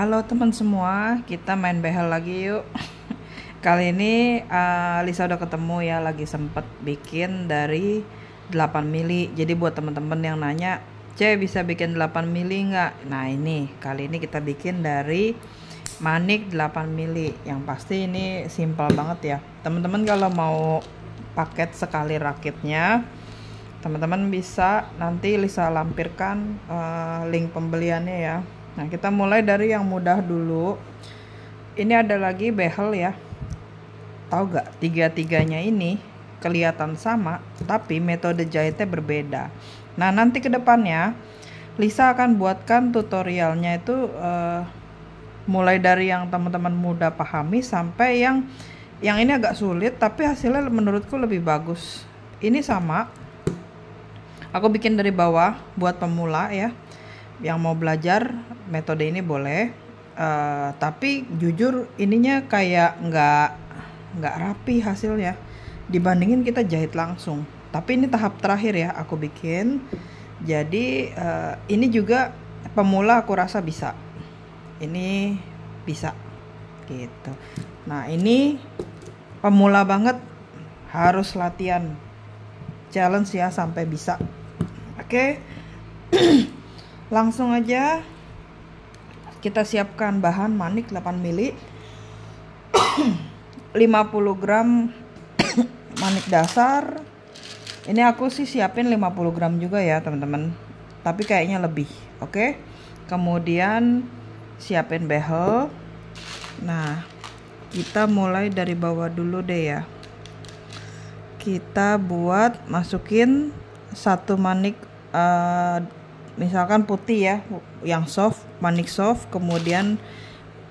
Halo teman semua, kita main behel lagi yuk. Kali ini Lisa udah ketemu ya, lagi sempet bikin dari 8 mili. Jadi buat teman-teman yang nanya, bisa bikin 8 mili nggak? Nah ini, kali ini kita bikin dari manik 8 mili. Yang pasti ini simpel banget ya. Teman-teman kalau mau paket sekali rakitnya, teman-teman bisa nanti Lisa lampirkan link pembeliannya ya. Nah, kita mulai dari yang mudah dulu. Ini ada lagi behel ya. Tahu gak? Tiga-tiganya ini kelihatan sama, tapi metode jahitnya berbeda. Nah, nanti ke depannya Lisa akan buatkan tutorialnya itu mulai dari yang teman-teman mudah pahami sampai yang ini agak sulit, tapi hasilnya menurutku lebih bagus. Ini sama. Aku bikin dari bawah buat pemula ya. Yang mau belajar metode ini boleh, tapi jujur ininya kayak nggak rapi hasilnya dibandingin kita jahit langsung. Tapi ini tahap terakhir ya aku bikin. Jadi ini juga pemula aku rasa bisa. Ini bisa gitu. Nah ini pemula banget, harus latihan challenge ya sampai bisa. Oke. Langsung aja kita siapkan bahan manik 8 mili 50 gram manik dasar. Ini aku sih siapin 50 gram juga ya teman-teman, tapi kayaknya lebih. Oke. Kemudian siapin behel. Nah kita mulai dari bawah dulu deh ya. Kita buat masukin satu manik misalkan putih ya, yang soft, manik soft, kemudian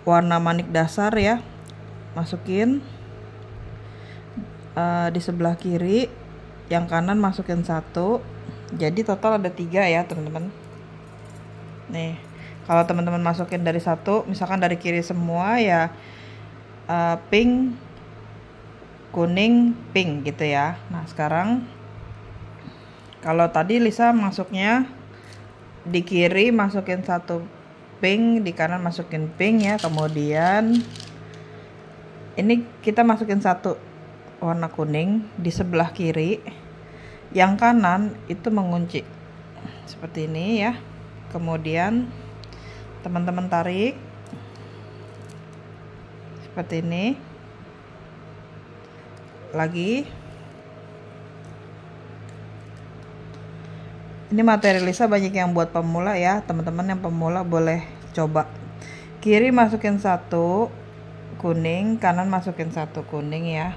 warna manik dasar ya, masukin di sebelah kiri, yang kanan masukin satu, jadi total ada 3 ya teman-teman. Nih kalau teman-teman masukin dari satu, misalkan dari kiri semua ya, pink, kuning, pink gitu ya. Nah sekarang kalau tadi Lisa masuknya di kiri masukin satu pink, di kanan masukin pink ya. Kemudian ini kita masukin satu warna kuning di sebelah kiri, yang kanan itu mengunci seperti ini ya. Kemudian teman-teman tarik seperti ini lagi. Ini materi Lisa banyak yang buat pemula ya, teman-teman yang pemula boleh coba. Kiri masukin satu kuning, kanan masukin satu kuning ya.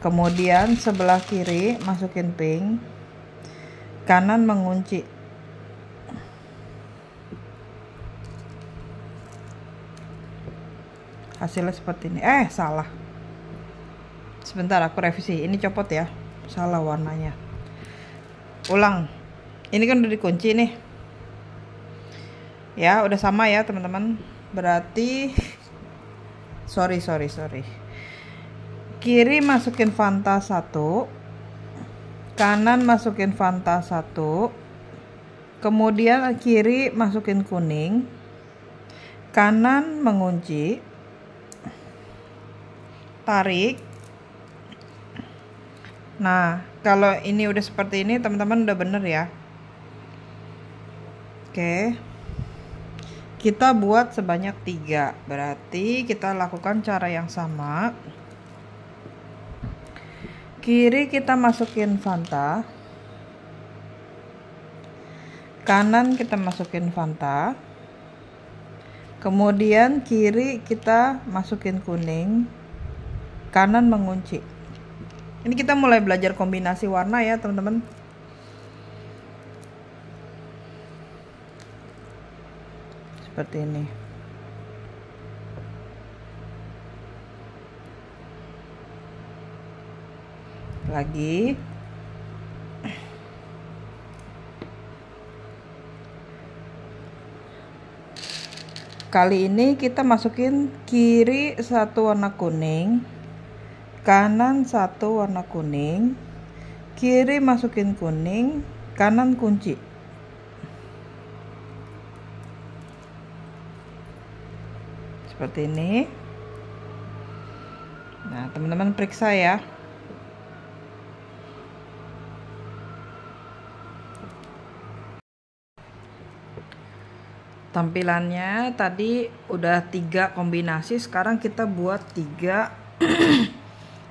Kemudian sebelah kiri masukin pink, kanan mengunci. Hasilnya seperti ini. Salah. Sebentar aku revisi. Ini copot ya. Salah warnanya. Ulang. Ini kan udah dikunci nih ya, udah sama ya teman-teman. Berarti sorry, kiri masukin Fanta 1, kanan masukin Fanta 1, kemudian kiri masukin kuning, kanan mengunci, tarik. Nah kalau ini udah seperti ini teman-teman udah bener ya. Oke, kita buat sebanyak 3, berarti kita lakukan cara yang sama. Kiri kita masukin Fanta, kanan kita masukin Fanta, kemudian kiri kita masukin kuning, kanan mengunci. Ini kita mulai belajar kombinasi warna ya teman-teman. Seperti ini. Lagi. Kali ini kita masukin kiri satu warna kuning, kanan satu warna kuning, kiri masukin kuning, kanan kunci. seperti ini. Nah, teman-teman periksa ya. Tampilannya tadi udah 3 kombinasi, sekarang kita buat 3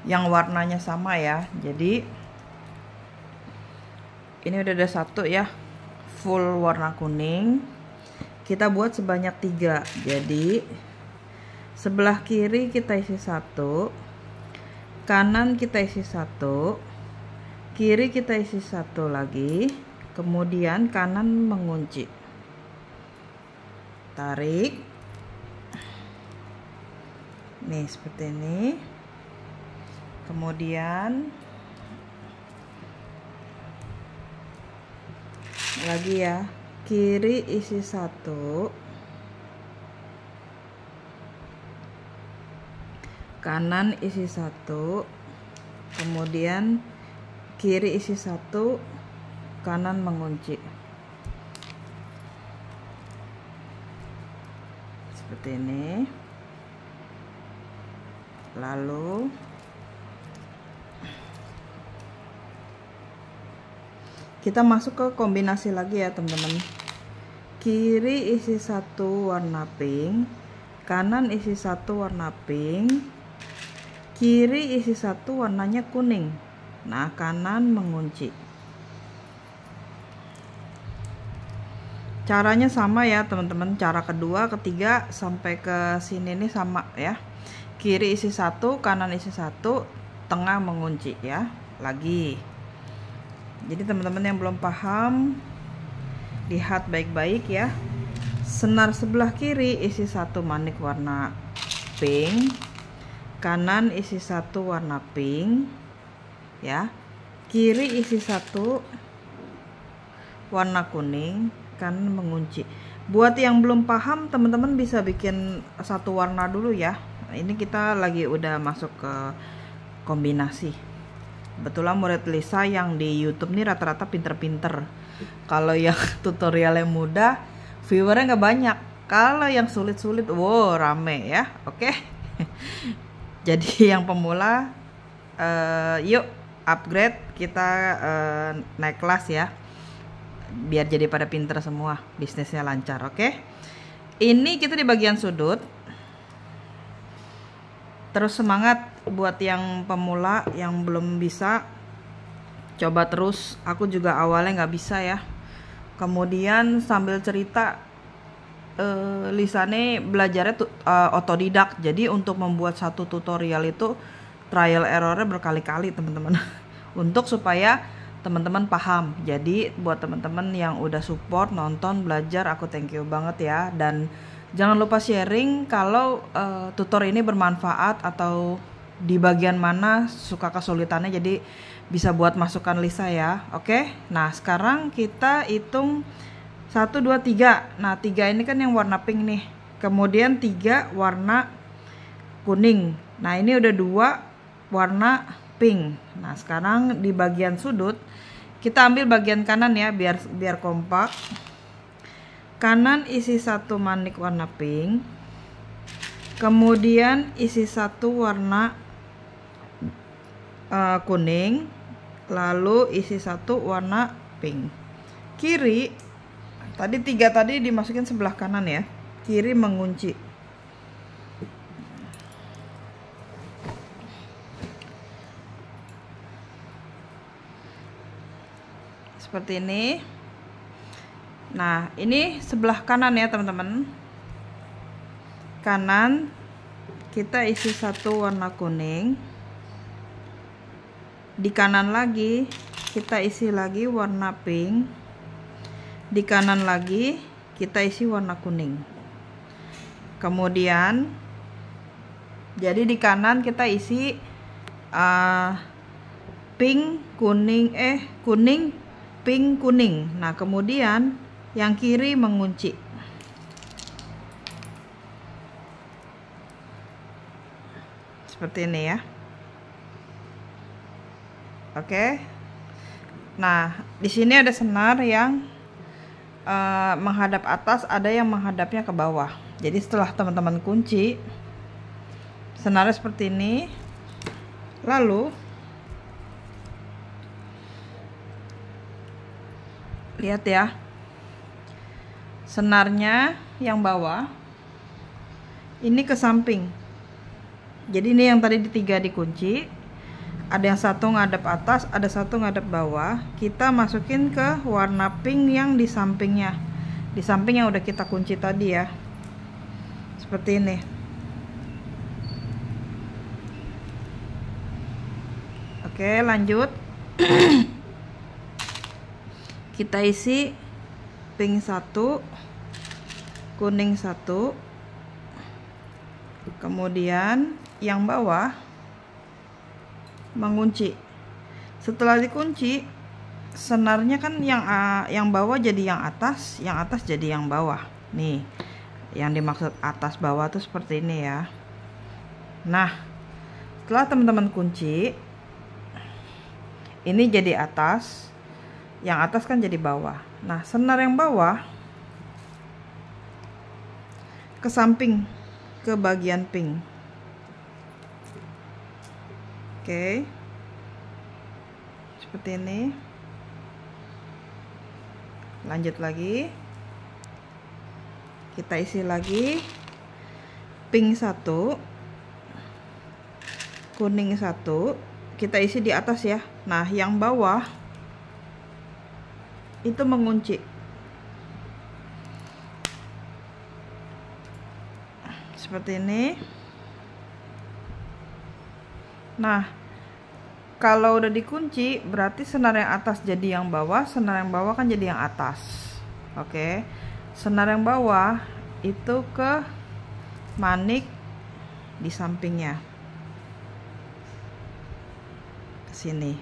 yang warnanya sama ya. Jadi ini udah ada 1 ya, full warna kuning. Kita buat sebanyak 3. Jadi sebelah kiri kita isi 1, kanan kita isi 1, kiri kita isi 1 lagi, kemudian kanan mengunci. Tarik nih seperti ini, kemudian lagi ya, kiri isi 1, kanan isi 1, kemudian kiri isi 1, kanan mengunci. Seperti ini. Lalu kita masuk ke kombinasi lagi ya teman-teman. Kiri isi 1 warna pink, kanan isi 1 warna pink, kiri isi 1 warnanya kuning. Nah, kanan mengunci. Caranya sama ya teman-teman, cara kedua, ketiga sampai ke sini nih sama ya. Kiri isi 1, kanan isi 1, tengah mengunci ya. Lagi. Jadi teman-teman yang belum paham, lihat baik-baik ya. Senar sebelah kiri isi 1 manik warna pink, kanan isi 1 warna pink ya. Kiri isi 1 warna kuning, kanan mengunci. Buat yang belum paham, teman-teman bisa bikin 1 warna dulu ya. Ini kita lagi udah masuk ke kombinasi. Kebetulan murid Lisa yang di YouTube nih rata-rata pinter-pinter. Kalau yang tutorialnya mudah, viewernya nggak banyak. Kalau yang sulit-sulit, wow rame ya. Oke. Jadi yang pemula, yuk upgrade, kita naik kelas ya. Biar jadi pada pinter semua, bisnisnya lancar. Oke. Ini kita di bagian sudut. Terus semangat buat yang pemula, yang belum bisa, coba terus. Aku juga awalnya nggak bisa ya. Kemudian sambil cerita, Lisa nih belajarnya otodidak. Jadi untuk membuat satu tutorial itu trial errornya berkali-kali teman-teman. Untuk supaya teman-teman paham. Jadi buat teman-teman yang udah support, nonton, belajar, aku thank you banget ya. Dan jangan lupa sharing kalau tutor ini bermanfaat atau di bagian mana suka kesulitannya, jadi bisa buat masukan Lisa ya. Oke. Nah, sekarang kita hitung 1 2 3. Nah, 3 ini kan yang warna pink nih. Kemudian 3 warna kuning. Nah, ini udah 2 warna pink. Nah, sekarang di bagian sudut kita ambil bagian kanan ya, biar kompak. Kanan isi 1 manik warna pink, kemudian isi 1 warna kuning, lalu isi 1 warna pink. Kiri tadi 3 tadi dimasukin sebelah kanan ya, kiri mengunci. Seperti ini. Nah, ini sebelah kanan ya teman-teman. Kanan kita isi 1 warna kuning. Di kanan lagi kita isi lagi warna pink. Di kanan lagi kita isi warna kuning. Kemudian jadi di kanan kita isi pink, kuning, kuning, pink, kuning. Nah, kemudian yang kiri mengunci. Seperti ini ya. Oke. Nah, di sini ada senar yang menghadap atas, ada yang menghadapnya ke bawah. Jadi setelah teman-teman kunci senarnya seperti ini, lalu lihat ya, senarnya yang bawah ini ke samping. Jadi ini yang tadi di 3 dikunci, ada yang satu ngadep atas, ada satu ngadep bawah. Kita masukin ke warna pink yang di sampingnya, di samping yang udah kita kunci tadi ya, seperti ini. Oke, lanjut. Kita isi pink 1, kuning 1, kemudian yang bawah mengunci. Setelah dikunci, senarnya kan yang bawah jadi yang atas jadi yang bawah. Nih, yang dimaksud atas bawah tuh seperti ini ya. Nah, setelah teman-teman kunci, ini jadi atas, yang atas kan jadi bawah. Nah, senar yang bawah ke samping, ke bagian pink. Oke, seperti ini. Lanjut lagi, kita isi lagi pink 1, kuning 1, kita isi di atas ya. Nah, yang bawah itu mengunci. Seperti ini. Nah, kalau udah dikunci berarti senar yang atas jadi yang bawah, senar yang bawah kan jadi yang atas. Oke. Senar yang bawah itu ke manik di sampingnya. Ke sini.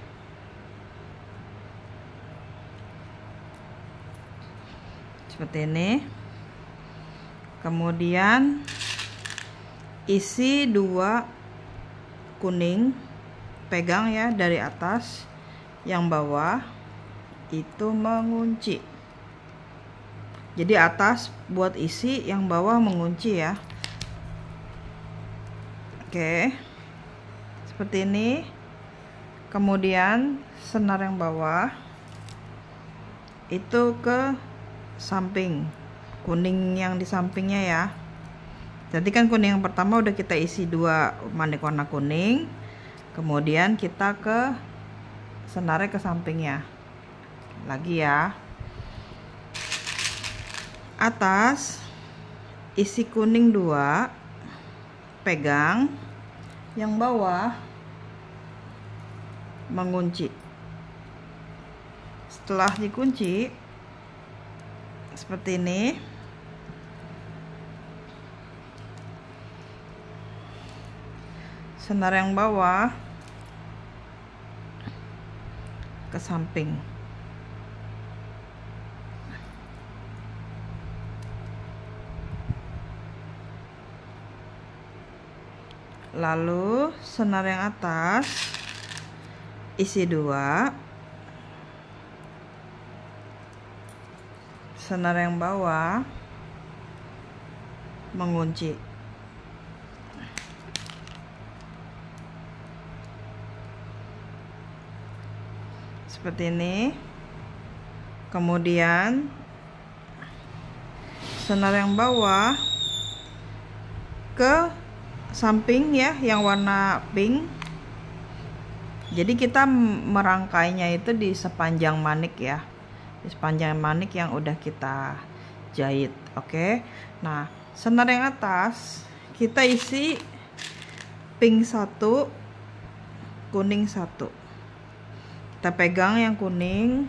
Seperti ini. Kemudian isi 2 kuning, pegang ya dari atas, yang bawah itu mengunci. Jadi atas buat isi, yang bawah mengunci ya. Oke, seperti ini. Kemudian senar yang bawah itu ke samping, kuning yang di sampingnya ya. Jadi kan kuning yang pertama udah kita isi 2 manik warna kuning, kemudian kita ke senarnya ke sampingnya lagi ya. Atas isi kuning 2, pegang, yang bawah mengunci. Setelah dikunci seperti ini, senar yang bawah ke samping. Lalu senar yang atas isi 2, senar yang bawah mengunci. Seperti ini. Kemudian senar yang bawah ke samping ya, yang warna pink. Jadi kita merangkainya itu di sepanjang manik ya, di sepanjang manik yang udah kita jahit. Oke. Nah, senar yang atas kita isi pink 1, kuning 1. Kita pegang yang kuning,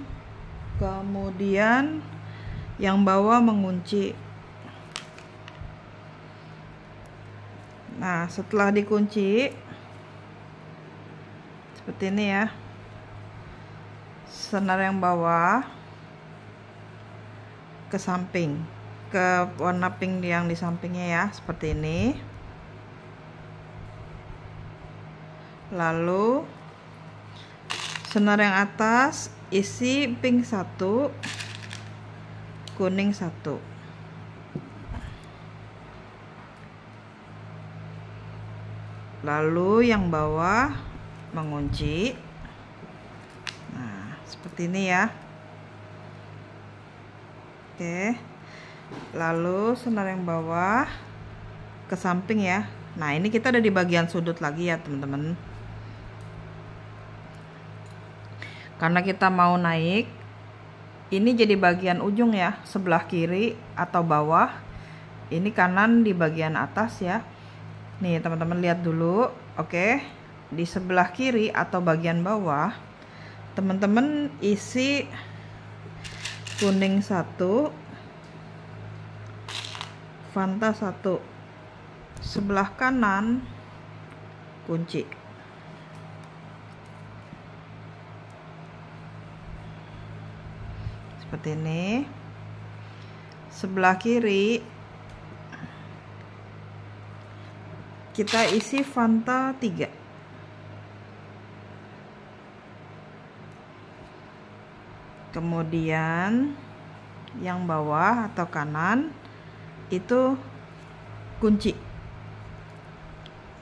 kemudian yang bawah mengunci. Nah, setelah dikunci seperti ini ya, senar yang bawah ke samping, ke warna pink yang di sampingnya ya, seperti ini. Lalu senar yang atas isi pink 1, kuning 1. Lalu yang bawah mengunci. Nah, seperti ini ya. Oke. Lalu senar yang bawah ke samping ya. Nah, ini kita ada di bagian sudut lagi ya, teman-teman. Karena kita mau naik, ini jadi bagian ujung ya, sebelah kiri atau bawah. Ini kanan di bagian atas ya. Nih teman-teman lihat dulu. Oke, di sebelah kiri atau bagian bawah teman-teman isi kuning 1, Fanta 1. Sebelah kanan kunci. Seperti ini. Sebelah kiri kita isi Fanta 3. Kemudian yang bawah atau kanan itu kunci.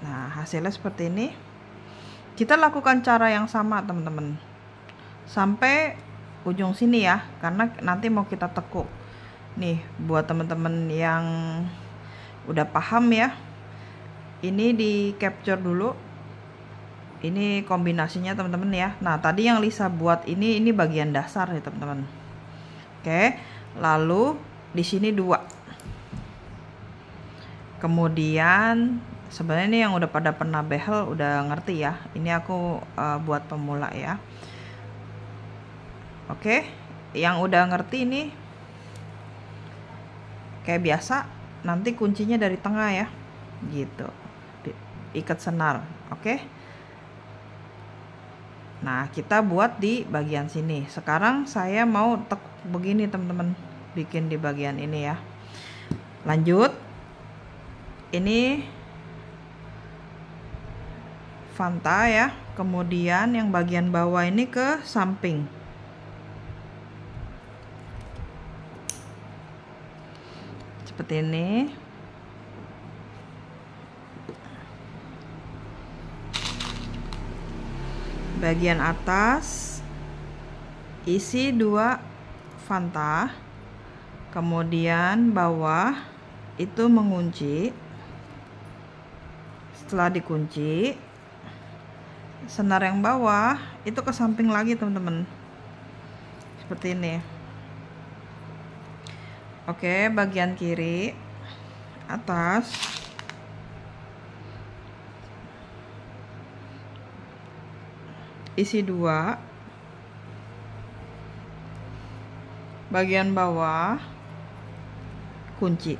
Nah, hasilnya seperti ini. Kita lakukan cara yang sama, teman-teman, sampai ujung sini ya, karena nanti mau kita tekuk. Nih, buat teman-teman yang udah paham ya, ini di capture dulu. Ini kombinasinya teman-teman ya. Nah, tadi yang Lisa buat ini bagian dasar ya teman-teman. Oke, lalu di sini 2. Kemudian sebenarnya ini yang udah pada pernah behel udah ngerti ya. Ini aku buat pemula ya. Oke, yang udah ngerti ini kayak biasa, nanti kuncinya dari tengah ya, gitu. Ikat senar, oke. Nah, kita buat di bagian sini. Sekarang saya mau tekuk begini teman-teman, bikin di bagian ini ya. Lanjut, ini Fanta ya. Kemudian yang bagian bawah ini ke samping. Seperti ini. Bagian atas isi 2 Fanta, kemudian bawah itu mengunci. Setelah dikunci, senar yang bawah itu ke samping lagi teman-teman, seperti ini. Oke, bagian kiri atas isi 2, bagian bawah kunci.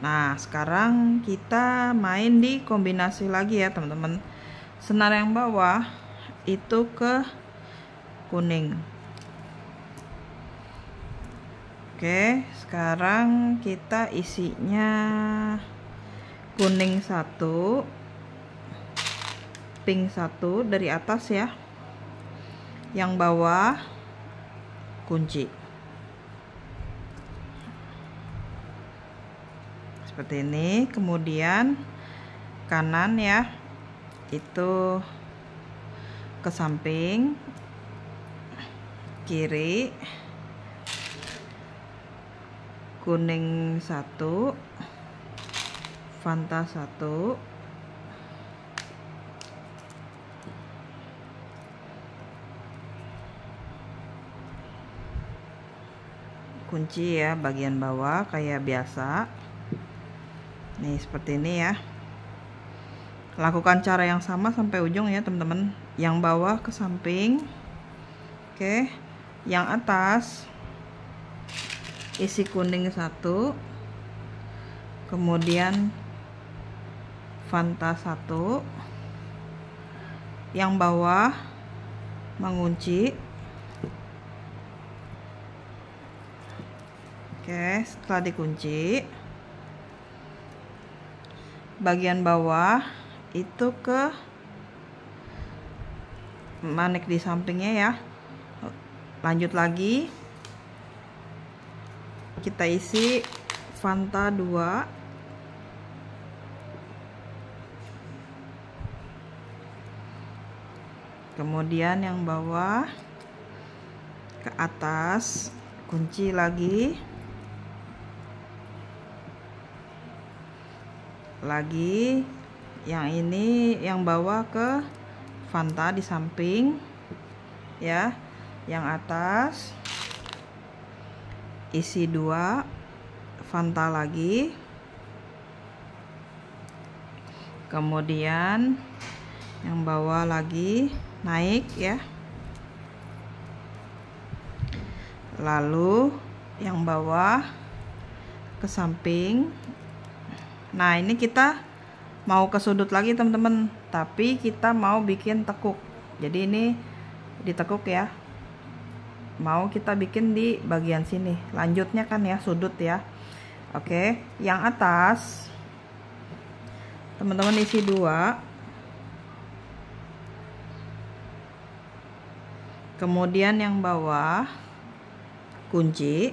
Nah, sekarang kita main di kombinasi lagi ya teman-teman. Senar yang bawah itu ke kuning. Oke, sekarang kita isinya kuning 1, pink 1 dari atas ya. Yang bawah kunci. Seperti ini. Kemudian kanan ya, itu ke samping, kiri kuning 1, Fanta 1, kunci ya bagian bawah kayak biasa. Nih seperti ini ya. Lakukan cara yang sama sampai ujung ya teman-teman. Yang bawah ke samping. Oke, yang atas isi kuning 1, kemudian Fanta 1, yang bawah mengunci. Oke, setelah dikunci, bagian bawah itu ke manik di sampingnya ya. Lanjut lagi, kita isi Fanta 2. Kemudian yang bawah ke atas kunci lagi. Yang ini yang bawah ke Fanta di samping ya. Yang atas isi 2 Fanta lagi. Kemudian yang bawah lagi naik ya. Lalu yang bawah ke samping. Nah, ini kita mau ke sudut lagi teman-teman, tapi kita mau bikin tekuk. Jadi ini ditekuk ya. Mau kita bikin di bagian sini. Lanjutnya kan ya sudut ya. Oke, yang atas teman-teman isi 2. Kemudian yang bawah kunci.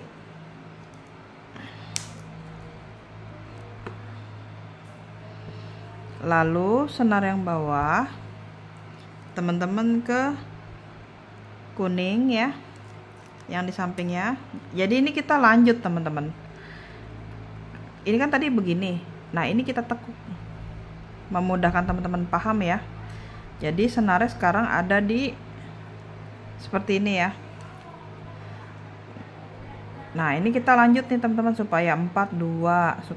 Lalu senar yang bawah teman-teman ke kuning ya, yang di sampingnya. Jadi ini kita lanjut teman-teman. Ini kan tadi begini. Nah, ini kita tekuk. Memudahkan teman-teman paham ya. Jadi senarnya sekarang ada di seperti ini ya. Nah, ini kita lanjut nih teman-teman supaya 4 2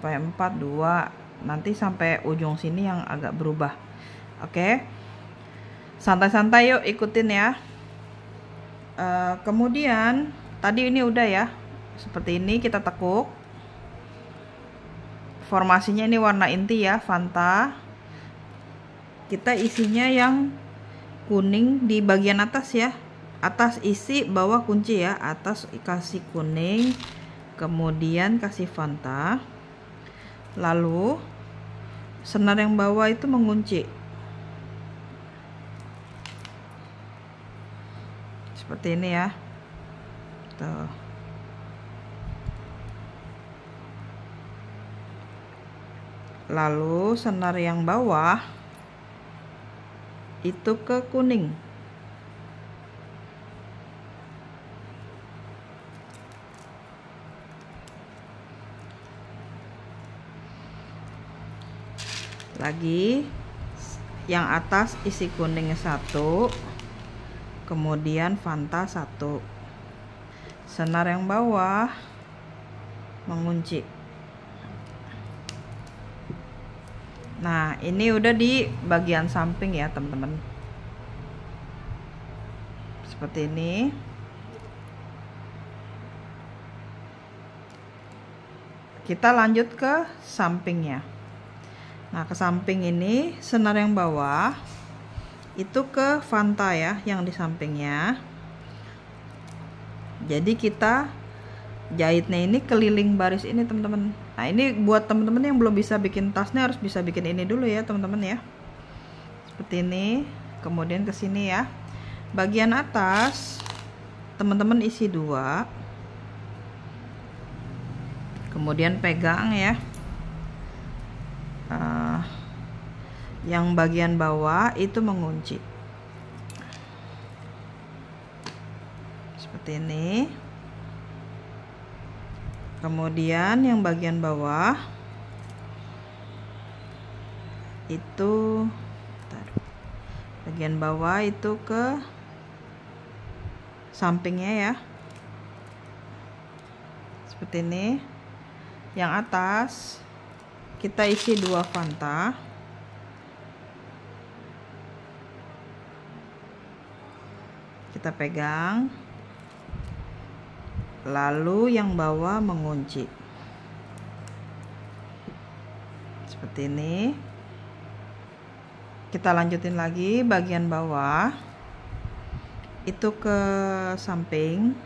nanti sampai ujung sini yang agak berubah. Oke, santai-santai yuk, ikutin ya. Kemudian tadi ini udah ya, seperti ini kita tekuk. Formasinya ini warna inti ya, Fanta. Kita isinya yang kuning di bagian atas ya. Atas isi, bawah kunci ya. Atas kasih kuning, kemudian kasih Fanta. Lalu senar yang bawah itu mengunci seperti ini ya. Tuh. Lalu senar yang bawah itu ke kuning. Lagi yang atas isi kuningnya 1, kemudian Fanta 1. Senar yang bawah mengunci. Nah, ini udah di bagian samping ya teman-teman, seperti ini. Kita lanjut ke sampingnya. Nah, ke samping ini senar yang bawah itu ke Fanta ya, yang di sampingnya. Jadi kita jahitnya ini keliling baris ini teman-teman. Nah, ini buat teman-teman yang belum bisa bikin tasnya harus bisa bikin ini dulu ya teman-teman ya. Seperti ini. Kemudian ke sini ya. Bagian atas teman-teman isi 2. Kemudian pegang ya. Yang bagian bawah itu mengunci seperti ini. Kemudian yang bagian bawah itu ke sampingnya ya, seperti ini. Yang atas kita isi 2 Fanta. Kita pegang, lalu yang bawah mengunci seperti ini. Kita lanjutin lagi bagian bawah itu ke samping.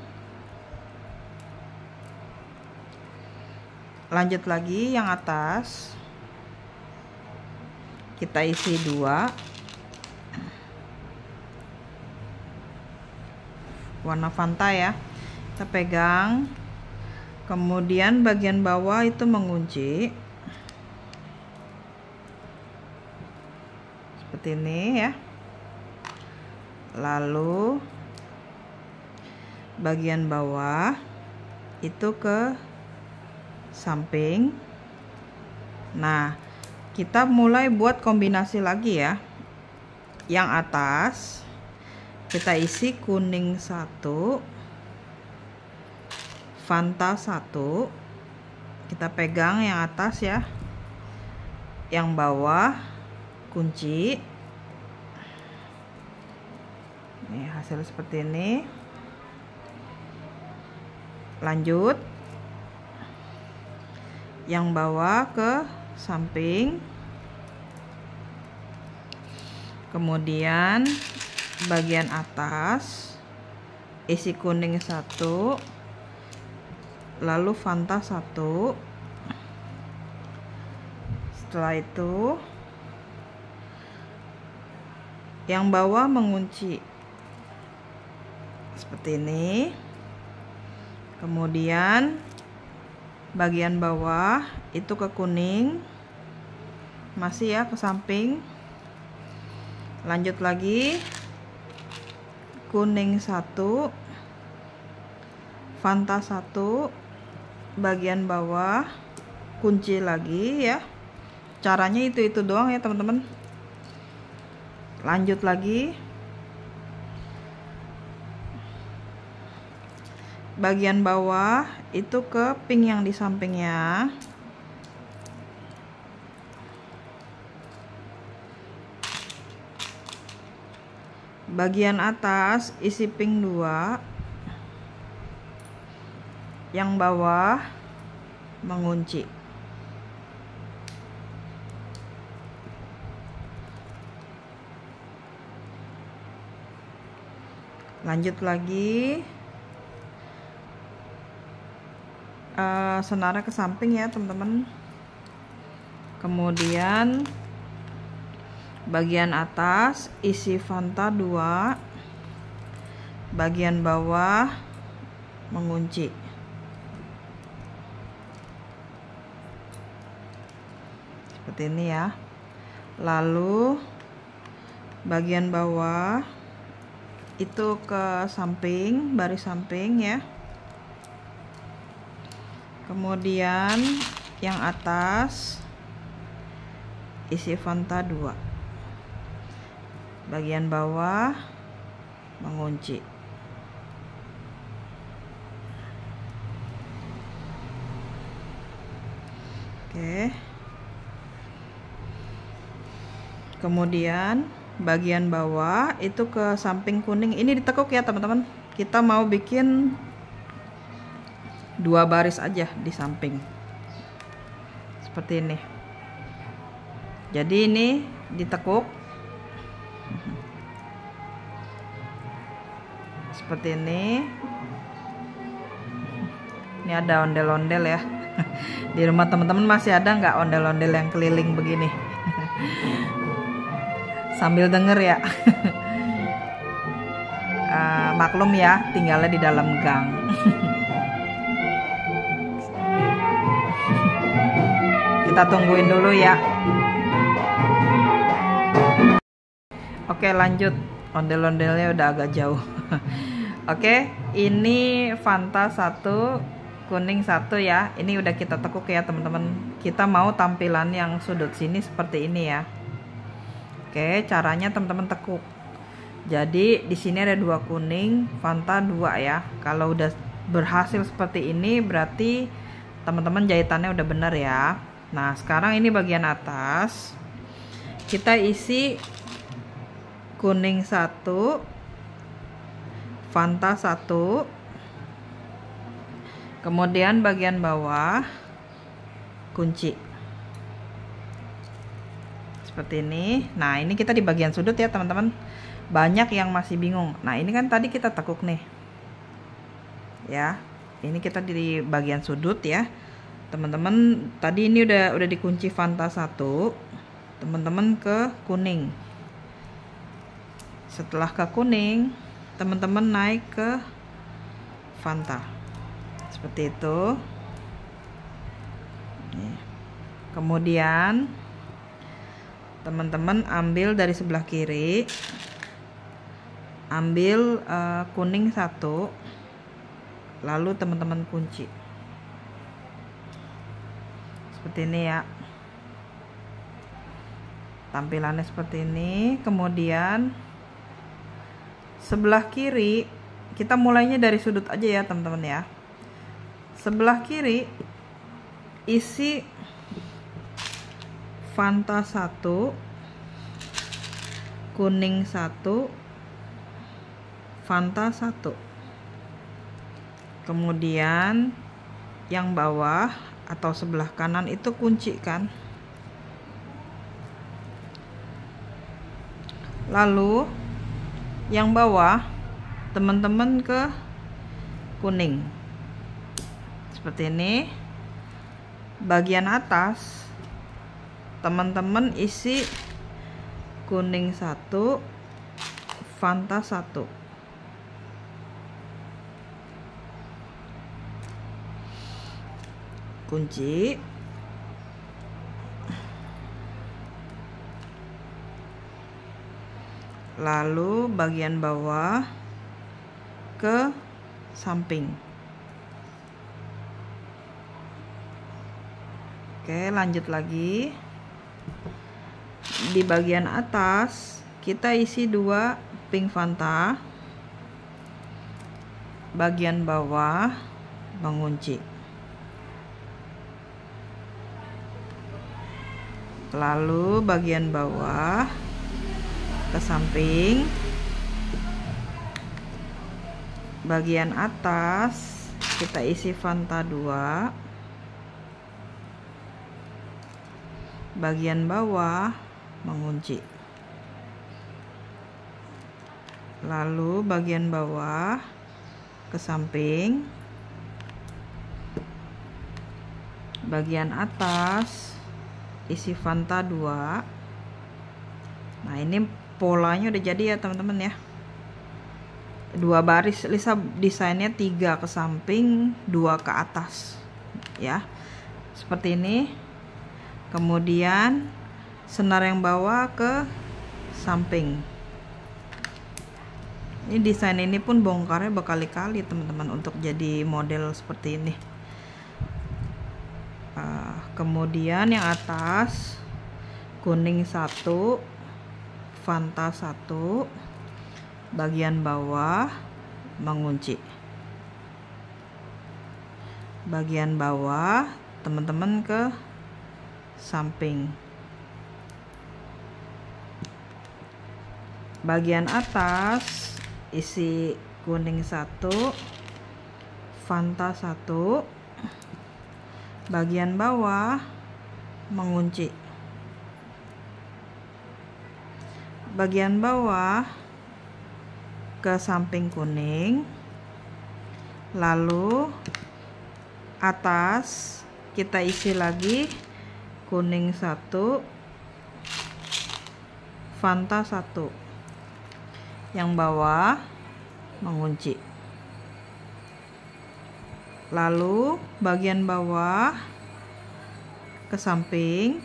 Lanjut lagi yang atas kita isi 2 warna Fanta ya. Kita pegang, Kemudian bagian bawah itu mengunci seperti ini ya. Lalu bagian bawah itu ke samping. Nah, kita mulai buat kombinasi lagi ya. Yang atas kita isi kuning 1, Fanta 1. Kita pegang yang atas ya. Yang bawah kunci. Nih hasil seperti ini. Lanjut. Yang bawah ke samping. Kemudian bagian atas isi kuning 1, lalu Fanta 1. Setelah itu yang bawah mengunci seperti ini. Kemudian bagian bawah itu ke kuning, masih ya, ke samping. Lanjut lagi, kuning 1, Fanta 1, bagian bawah kunci lagi ya. Caranya itu doang ya teman-teman. Lanjut lagi, bagian bawah itu ke pink yang di sampingnya. Bagian atas isi pink 2, yang bawah mengunci. Lanjut lagi, senarnya ke samping ya teman-teman. Kemudian bagian atas isi Fanta 2, bagian bawah mengunci. Seperti ini ya. Lalu bagian bawah itu ke samping, baris samping ya. Kemudian yang atas isi Fanta 2, bagian bawah mengunci. Oke. Kemudian bagian bawah itu ke samping kuning. Ini ditekuk ya teman-teman. Kita mau bikin 2 baris aja di samping. Seperti ini. Jadi ini ditekuk. Seperti ini. Ini ada ondel-ondel ya. Di rumah teman-teman masih ada nggak ondel-ondel yang keliling begini? Sambil denger ya. Maklum ya, tinggalnya di dalam gang. Kita tungguin dulu ya. Oke, lanjut. Ondel-ondelnya udah agak jauh. Oke, ini Fanta 1, kuning 1 ya. Ini udah kita tekuk ya teman-teman. Kita mau tampilan yang sudut sini seperti ini ya. Oke, caranya teman-teman tekuk. Jadi di sini ada 2 kuning, Fanta 2 ya. Kalau udah berhasil seperti ini berarti teman-teman jahitannya udah bener ya. Nah, sekarang ini bagian atas. Kita isi kuning 1, Fanta 1. Kemudian bagian bawah kunci. Seperti ini. Nah, ini kita di bagian sudut ya, teman-teman. Banyak yang masih bingung. Nah, ini kan tadi kita tekuk nih. Ya. Ini kita di bagian sudut ya. Teman-teman, tadi ini udah dikunci Fanta 1. Teman-teman ke kuning. Setelah ke kuning, teman-teman naik ke Fanta. Seperti itu. Nih. Kemudian teman-teman ambil dari sebelah kiri, ambil kuning 1, lalu teman-teman kunci seperti ini ya, tampilannya seperti ini. Kemudian sebelah kiri kita mulainya dari sudut aja ya teman-teman ya. Sebelah kiri isi Fanta 1, kuning 1, Fanta 1. Kemudian yang bawah atau sebelah kanan itu kunci kan. Lalu yang bawah teman-teman ke kuning seperti ini. Bagian atas teman-teman isi kuning 1, Fanta 1. Kunci. Lalu bagian bawah ke samping. Oke, lanjut lagi. Di bagian atas kita isi 2 pink Fanta. Bagian bawah mengunci. Lalu bagian bawah ke samping. Bagian atas kita isi Fanta 2. Bagian bawah mengunci. Lalu bagian bawah ke samping. Bagian atas isi Fanta 2. Nah, ini polanya udah jadi ya teman-teman ya. 2 baris, Lisa desainnya 3 ke samping, 2 ke atas ya, seperti ini. Kemudian senar yang bawah ke samping. Ini desain ini pun bongkarnya berkali-kali teman-teman untuk jadi model seperti ini. Kemudian yang atas kuning 1, Fanta 1. Bagian bawah mengunci. Bagian bawah teman-teman ke samping. Bagian atas isi kuning 1, Fanta 1. Bagian bawah mengunci. Bagian bawah ke samping kuning. Lalu atas kita isi lagi kuning 1, Fanta 1. Yang bawah mengunci. Lalu bagian bawah ke samping.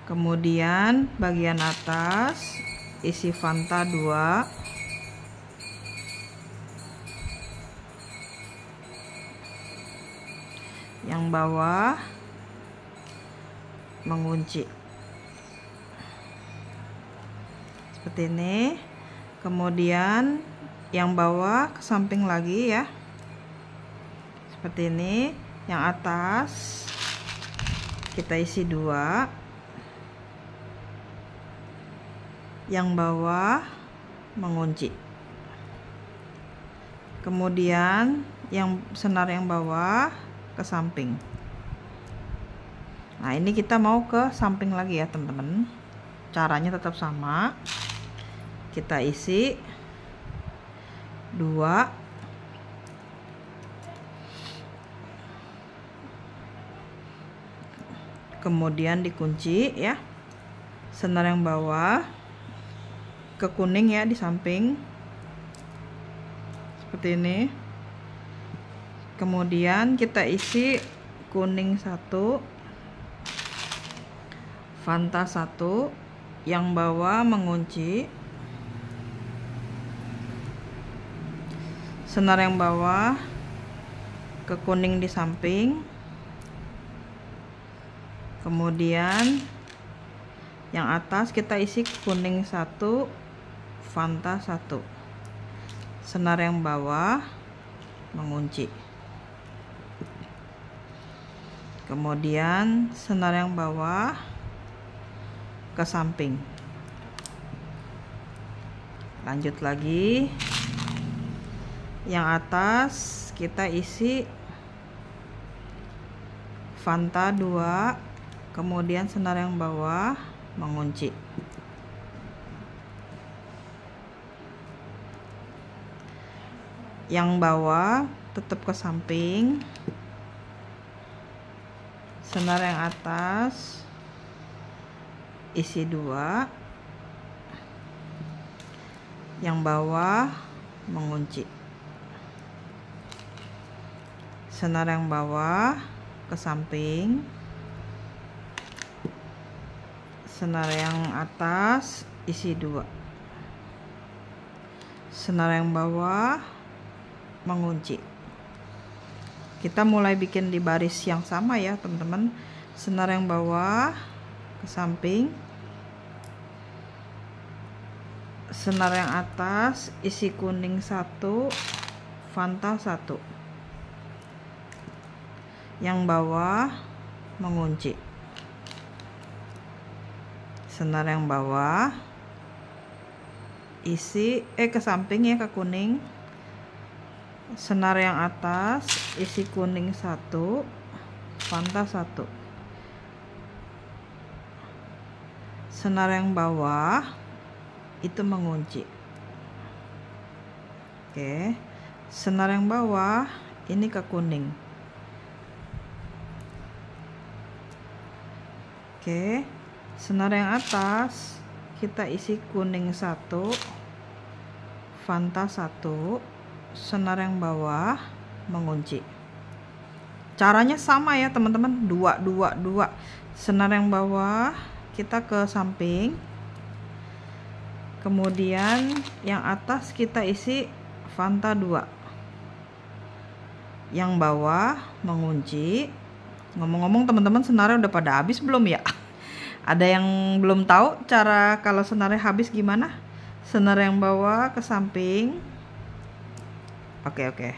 Kemudian bagian atas isi Fanta 2. Yang bawah mengunci seperti ini. Kemudian yang bawah ke samping lagi ya, seperti ini. Yang atas kita isi 2. Yang bawah mengunci. Kemudian yang senar yang bawah ke samping. Nah, ini kita mau ke samping lagi ya teman-teman. Caranya tetap sama. Kita isi 2. Kemudian dikunci ya. Senar yang bawah ke kuning ya di samping. Seperti ini. Kemudian kita isi kuning 1, Fanta 1, yang bawah mengunci, senar yang bawah ke kuning di samping, kemudian yang atas kita isi kuning 1, Fanta 1, senar yang bawah mengunci, kemudian senar yang bawah ke samping, lanjut lagi, yang atas kita isi Fanta 2, kemudian senar yang bawah mengunci, yang bawah tetap ke samping, senar yang atas isi 2, yang bawah mengunci, senar yang bawah ke samping, senar yang atas isi 2, senar yang bawah mengunci. Kita mulai bikin di baris yang sama ya teman-teman. Senar yang bawah ke samping, senar yang atas isi kuning 1, Fanta 1, yang bawah mengunci, senar yang bawah isi ke samping ya, ke kuning, senar yang atas isi kuning 1, Fanta 1, senar yang bawah itu mengunci. Oke, senar yang bawah ini ke kuning. Oke, senar yang atas kita isi kuning 1, Fanta 1, senar yang bawah mengunci. Caranya sama ya teman-teman, 2 senar yang bawah kita ke samping, kemudian yang atas kita isi Fanta 2, yang bawah mengunci. Ngomong-ngomong teman-teman, senarnya udah pada habis belum ya? Ada yang belum tahu cara kalau senarnya habis gimana? Senar yang bawah ke samping. Oke.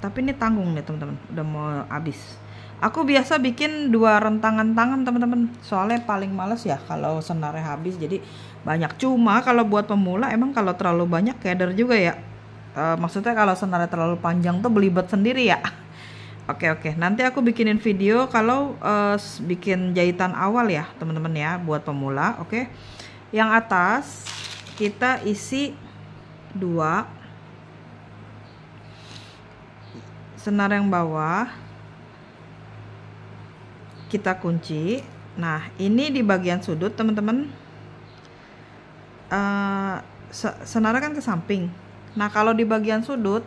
Tapi ini tanggung nih teman-teman, udah mau habis. Aku biasa bikin 2 rentangan tangan teman-teman, soalnya paling males ya kalau senarnya habis, jadi banyak. Cuma kalau buat pemula emang kalau terlalu banyak keder juga ya. Maksudnya kalau senarnya terlalu panjang tuh belibet sendiri ya. Oke, nanti aku bikinin video kalau bikin jahitan awal ya teman-teman ya, buat pemula. Oke, yang atas kita isi 2, senar yang bawah kita kunci. Nah ini di bagian sudut teman-teman, senarnya kan ke samping. Nah kalau di bagian sudut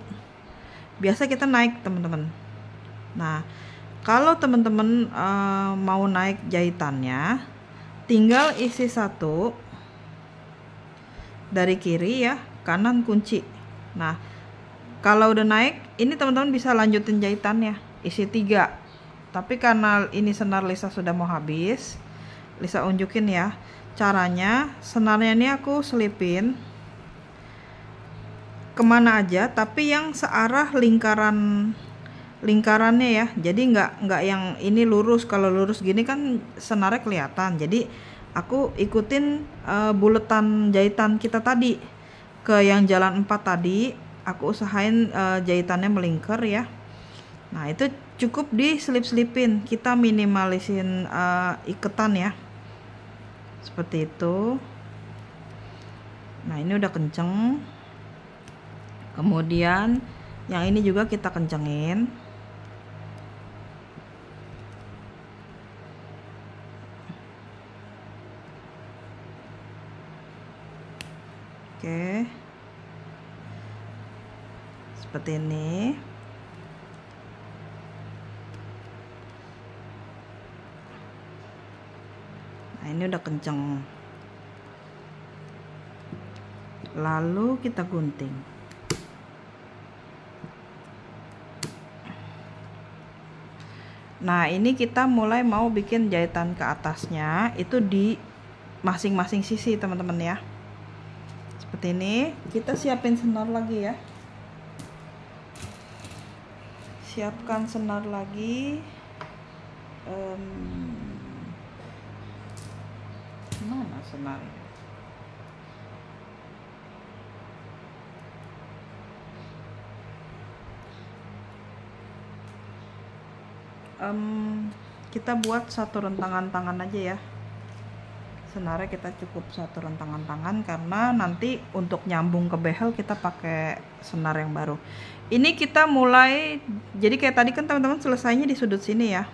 biasa kita naik teman-teman. Nah kalau teman-teman mau naik jahitannya, tinggal isi 1 dari kiri ya, kanan kunci. Nah kalau udah naik ini teman-teman bisa lanjutin jahitannya, isi 3. Tapi karena ini senar Lisa sudah mau habis, Lisa unjukin ya caranya. Senarnya ini aku selipin kemana aja, tapi yang searah lingkarannya ya. Jadi nggak yang ini lurus. Kalau lurus gini kan senarnya kelihatan. Jadi aku ikutin buletan jahitan kita tadi ke yang jalan 4 tadi. Aku usahain jahitannya melingkar ya. Nah itu cukup diselip-selipin, kita minimalisin iketan ya, seperti itu. Nah ini udah kenceng, kemudian yang ini juga kita kencengin. Oke, seperti ini. Nah, ini udah kenceng. Lalu kita gunting. Nah, ini kita mulai mau bikin jahitan ke atasnya, itu di masing-masing sisi, teman-teman ya. Seperti ini. Kita siapin senar lagi ya. Siapkan senar lagi. Mana senarnya? Kita buat satu rentangan tangan aja ya. Senarnya kita cukup satu rentangan tangan, karena nanti untuk nyambung ke behel kita pakai senar yang baru. Ini kita mulai, jadi kayak tadi kan teman-teman selesainya di sudut sini ya.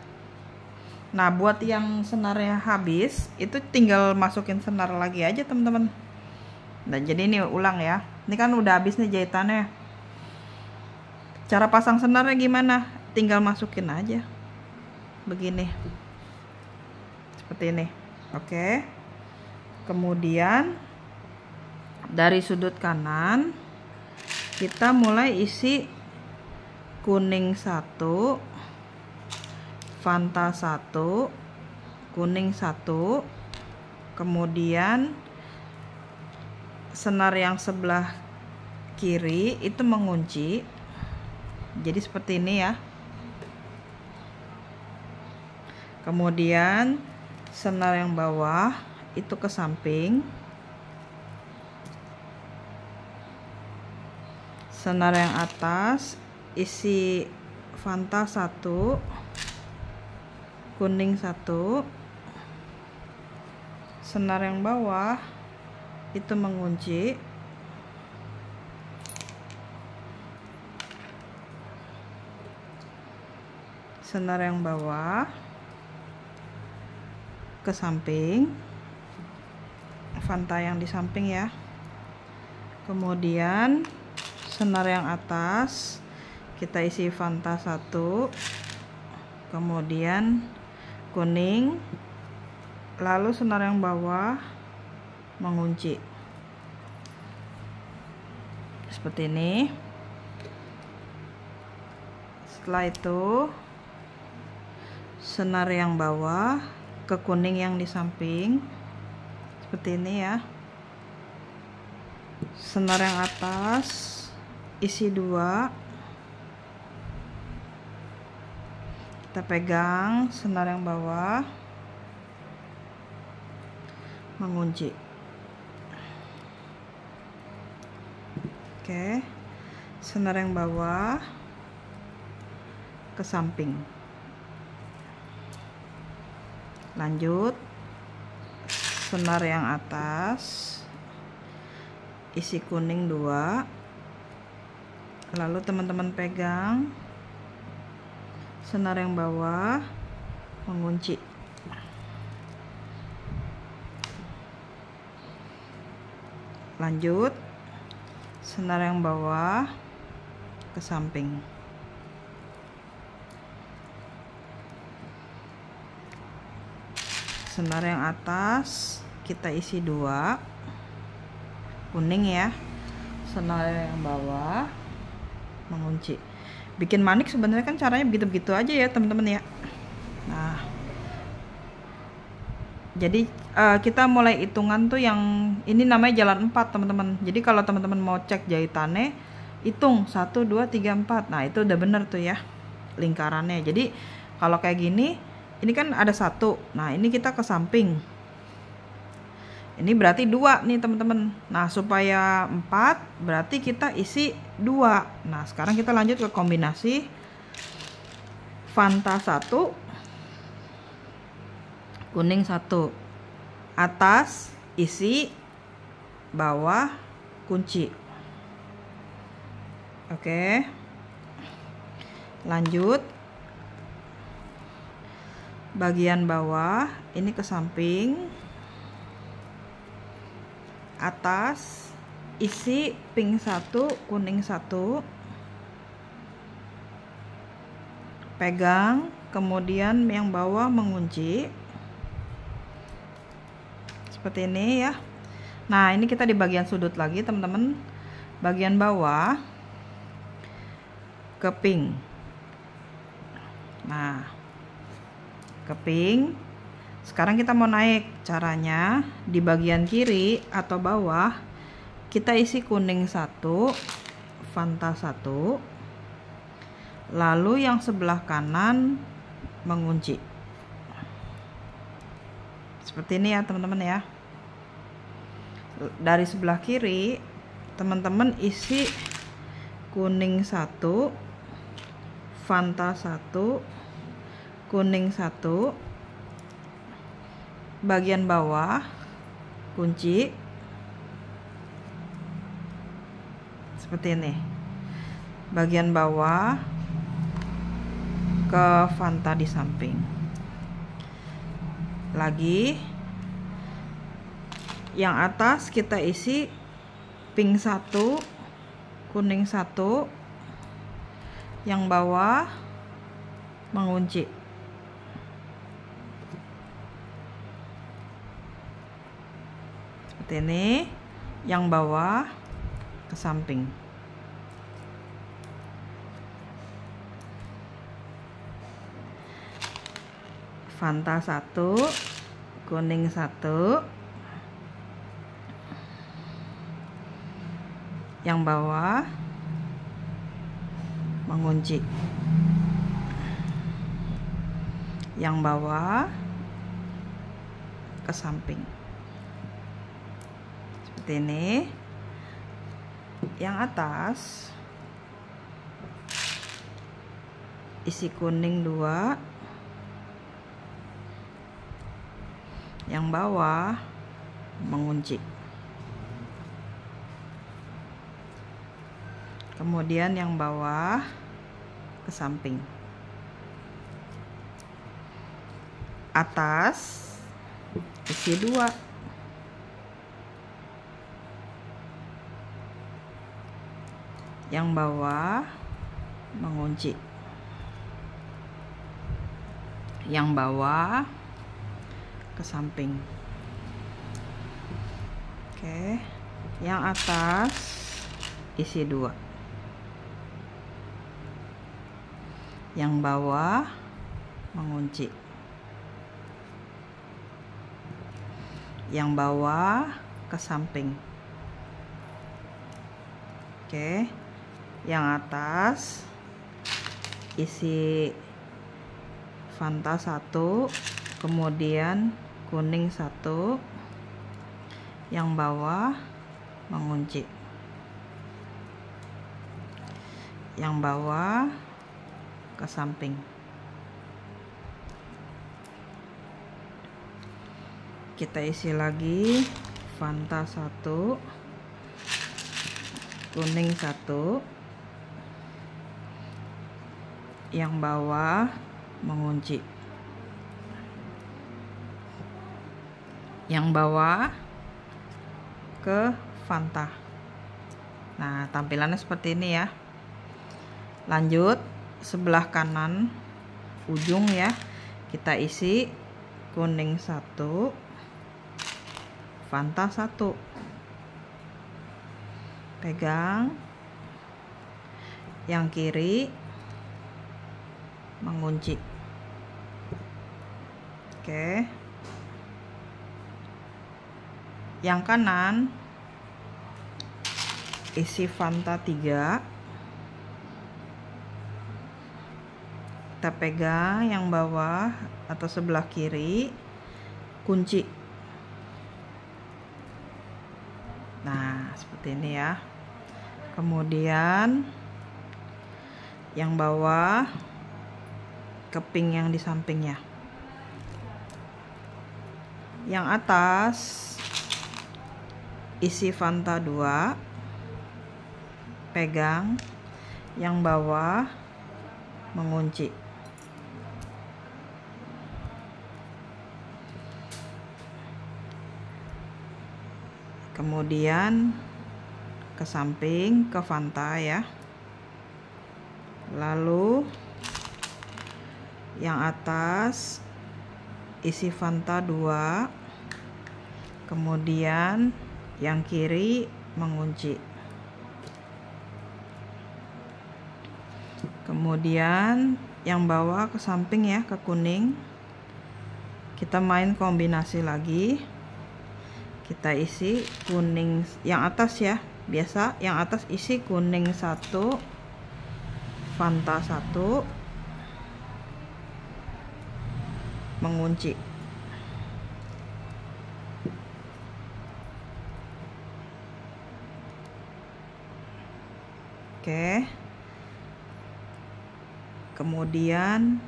Nah, buat yang senarnya habis, itu tinggal masukin senar lagi aja teman-teman. Nah, jadi ini ulang ya. Ini kan udah habis nih jahitannya. Cara pasang senarnya gimana? Tinggal masukin aja. Begini. Seperti ini. Oke. Kemudian dari sudut kanan kita mulai isi kuning 1, Fanta 1, kuning 1, kemudian senar yang sebelah kiri itu mengunci, jadi seperti ini ya. Kemudian senar yang bawah itu ke samping, senar yang atas isi Fanta 1, kuning 1, senar yang bawah itu mengunci, senar yang bawah ke samping, Fanta yang di samping ya. Kemudian senar yang atas kita isi Fanta 1, kemudian kuning, lalu senar yang bawah mengunci seperti ini. Setelah itu senar yang bawah ke kuning yang di samping seperti ini ya. Senar yang atas isi 2, kita pegang senar yang bawah mengunci. Oke, senar yang bawah ke samping. Lanjut, senar yang atas isi kuning 2, lalu teman-teman pegang senar yang bawah mengunci. Lanjut, senar yang bawah ke samping. Senar yang atas kita isi 2, kuning ya. Senar yang bawah mengunci. Bikin manik sebenarnya kan caranya begitu-begitu aja ya teman-teman ya. Nah, jadi kita mulai hitungan tuh yang ini namanya jalan 4 teman-teman. Jadi kalau teman-teman mau cek jahitannya, hitung 1, 2, 3, 4. Nah, itu udah bener tuh ya lingkarannya. Jadi kalau kayak gini, ini kan ada 1. Nah, ini kita ke samping. Ini berarti 2 nih teman-teman. Nah, supaya 4 berarti kita isi 2. Nah, sekarang kita lanjut ke kombinasi Fanta 1, kuning 1. Atas isi, bawah kunci. Oke. Lanjut. Bagian bawah ini ke samping, atas isi pink 1, kuning 1, pegang, kemudian yang bawah mengunci seperti ini ya. Nah, ini kita di bagian sudut lagi teman-teman, bagian bawah keping. Nah, keping. Sekarang kita mau naik. Caranya di bagian kiri atau bawah kita isi kuning 1, Fanta 1, lalu yang sebelah kanan mengunci seperti ini ya teman-teman ya. Dari sebelah kiri teman-teman isi kuning 1, Fanta 1, kuning 1, bagian bawah kunci seperti ini, bagian bawah ke Fanta di samping lagi. Yang atas kita isi pink 1, kuning 1, yang bawah mengunci seperti ini, yang bawah ke samping. Fanta 1, kuning 1, yang bawah mengunci, yang bawah ke samping seperti ini. Yang atas isi kuning 2, yang bawah mengunci, kemudian yang bawah ke samping. Atas isi 2, yang bawah mengunci, yang bawah ke samping. Oke, yang atas isi 2, yang bawah mengunci, yang bawah ke samping. Oke, yang atas isi Fanta 1, kemudian kuning 1, yang bawah mengunci, yang bawah ke samping. Kita isi lagi Fanta 1, kuning 1, yang bawah mengunci, yang bawah ke Fanta. Nah, tampilannya seperti ini ya. Lanjut sebelah kanan ujung ya, kita isi kuning 1, Fanta 1, pegang, yang kiri mengunci. Oke, yang kanan isi Fanta 3, kita pegang yang bawah atau sebelah kiri, kunci. Nah, seperti ini ya. Kemudian yang bawah keping yang di sampingnya. Yang atas isi Fanta 2, pegang, yang bawah mengunci. Kemudian ke samping ke Fanta ya. Lalu yang atas isi Fanta 2, kemudian yang kiri mengunci. Kemudian yang bawah ke samping ya, ke kuning. Kita main kombinasi lagi. Kita isi kuning yang atas ya. Biasa yang atas isi kuning 1, Fanta 1, mengunci. Oke. Kemudian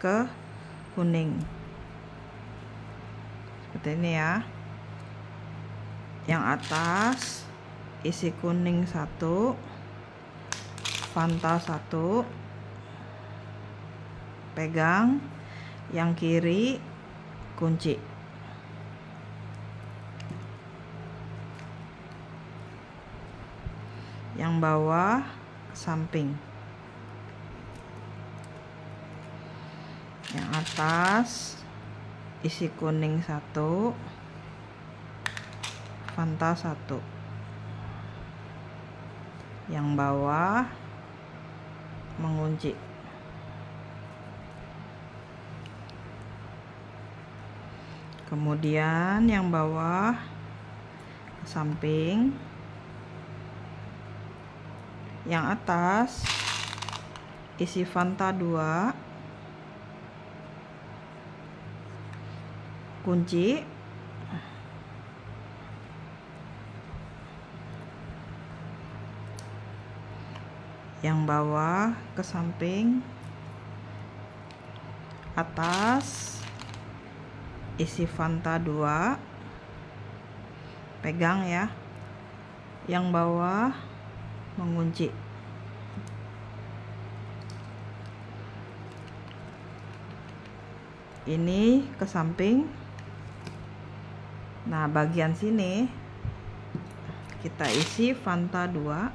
ke kuning. Seperti ini ya. Yang atas isi kuning 1, Fanta 1, pegang, yang kiri kunci. Yang bawah samping. Yang atas isi kuning 1, Fanta 1. Yang bawah mengunci. Kemudian yang bawah ke samping. Yang atas isi Fanta 2, kunci. Yang bawah ke samping. Atas isi Fanta 2, pegang ya. Yang bawah mengunci. Ini ke samping. Nah, bagian sini kita isi Fanta 2,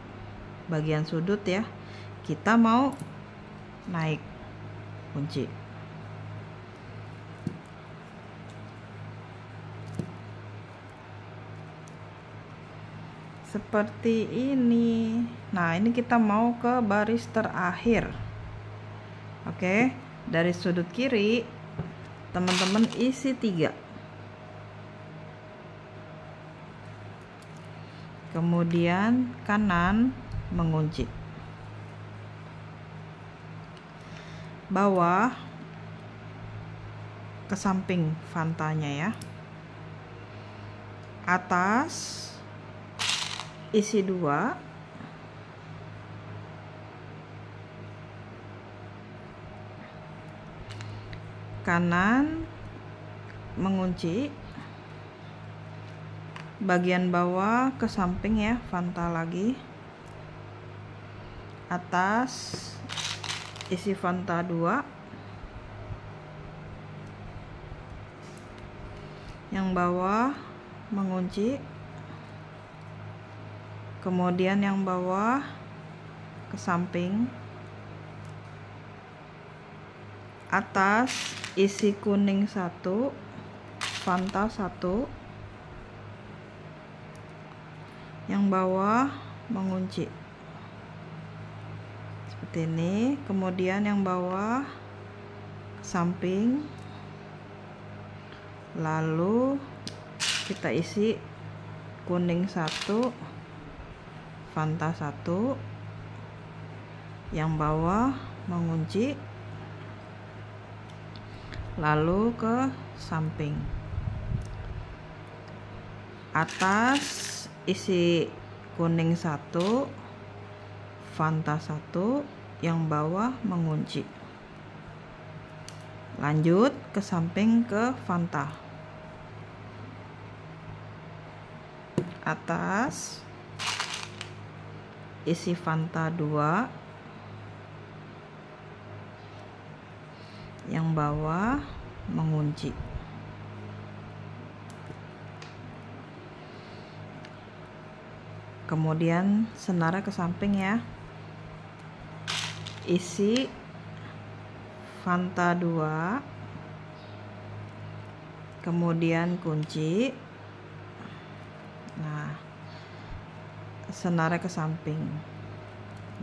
bagian sudut ya. Kita mau naik, kunci. Seperti ini. Nah, ini kita mau ke baris terakhir. Oke, dari sudut kiri teman-teman isi 3. Kemudian kanan mengunci. Bawah ke samping Fantanya ya. Atas isi 2, kanan mengunci. Bagian bawah ke samping ya, Fanta lagi. Atas isi Fanta 2, yang bawah mengunci. Kemudian yang bawah ke samping. Atas isi kuning 1, Fanta 1, yang bawah mengunci. Seperti ini. Kemudian yang bawah ke samping. Lalu kita isi kuning 1, Fanta 1, yang bawah mengunci. Lalu ke samping. Atas isi kuning 1, Fanta 1, yang bawah mengunci. Lanjut ke samping ke Fanta. Atas isi Fanta 2, yang bawah mengunci. Kemudian senara ke samping ya. Isi Fanta 2, kemudian kunci. Nah, senarnya ke samping.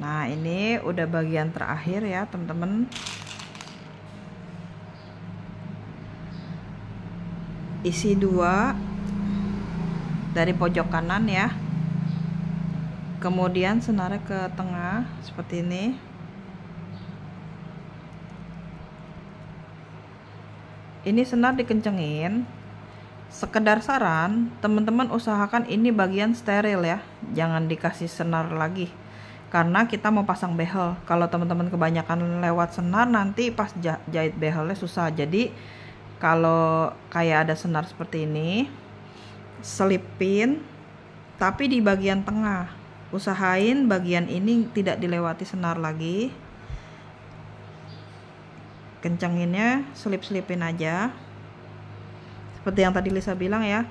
Nah, ini udah bagian terakhir ya teman-teman. Isi 2 dari pojok kanan ya, kemudian senarnya ke tengah seperti ini. Ini senar dikencengin. Sekedar saran, teman-teman usahakan ini bagian steril ya, jangan dikasih senar lagi karena kita mau pasang behel. Kalau teman-teman kebanyakan lewat senar, nanti pas jahit behelnya susah. Jadi kalau kayak ada senar seperti ini, selipin tapi di bagian tengah. Usahain bagian ini tidak dilewati senar lagi. Kencenginnya, selip-selipin aja seperti yang tadi Lisa bilang ya.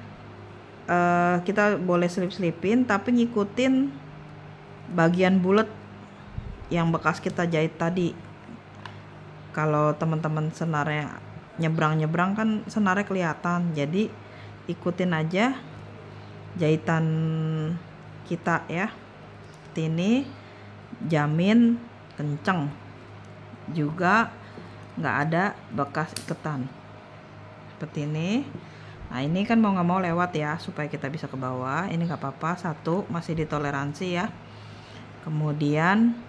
Kita boleh selip-selipin tapi ngikutin bagian bulat yang bekas kita jahit tadi. Kalau teman-teman senarnya nyebrang-nyebrang kan senarnya kelihatan, jadi ikutin aja jahitan kita ya. Seperti ini, jamin kenceng juga, nggak ada bekas iketan seperti ini. Nah, ini kan mau nggak mau lewat ya supaya kita bisa ke bawah. Ini nggak apa-apa, satu masih ditoleransi ya. Kemudian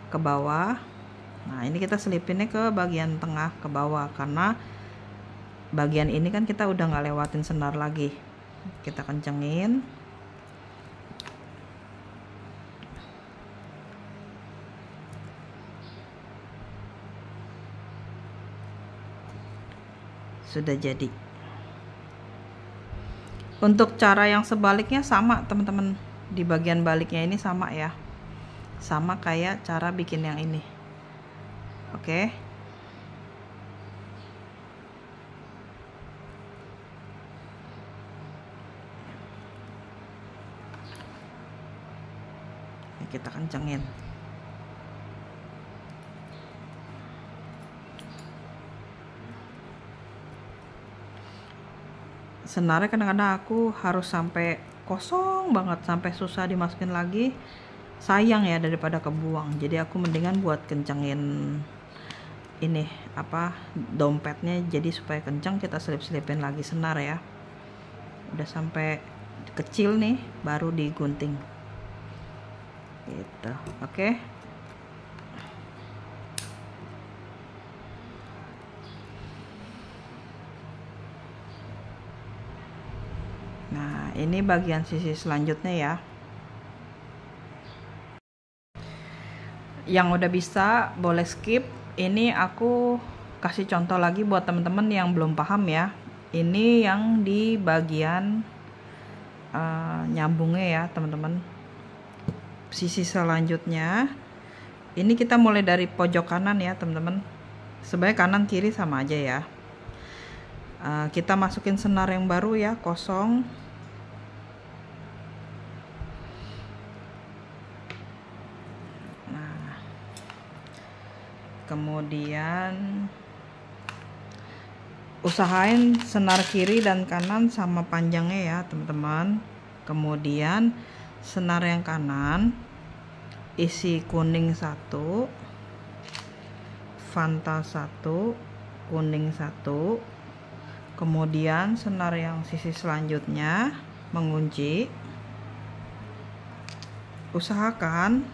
ke bawah. Nah, ini kita selipinnya ke bagian tengah ke bawah karena bagian ini kan kita udah nggak lewatin senar lagi. Kita kencengin. Sudah jadi. Untuk cara yang sebaliknya sama teman-teman, di bagian baliknya ini sama ya, sama kayak cara bikin yang ini. Oke. Kita kencengin. Senarnya kadang-kadang aku harus sampai kosong banget, sampai susah dimasukin lagi, sayang ya daripada kebuang. Jadi aku mendingan buat kencengin ini apa, dompetnya, jadi supaya kencang kita selip-selipin lagi senar ya. Udah sampai kecil nih baru digunting gitu. Oke. Nah, ini bagian sisi selanjutnya ya. Yang udah bisa boleh skip. Ini aku kasih contoh lagi buat teman-teman yang belum paham ya. Ini yang di bagian nyambungnya ya teman-teman. Sisi selanjutnya, ini kita mulai dari pojok kanan ya teman-teman. Sebenarnya kanan kiri sama aja ya. Kita masukin senar yang baru ya, kosong. Nah, kemudian usahain senar kiri dan kanan sama panjangnya ya teman-teman. Kemudian senar yang kanan isi kuning 1, Fanta 1, kuning 1. Kemudian senar yang sisi selanjutnya mengunci. Usahakan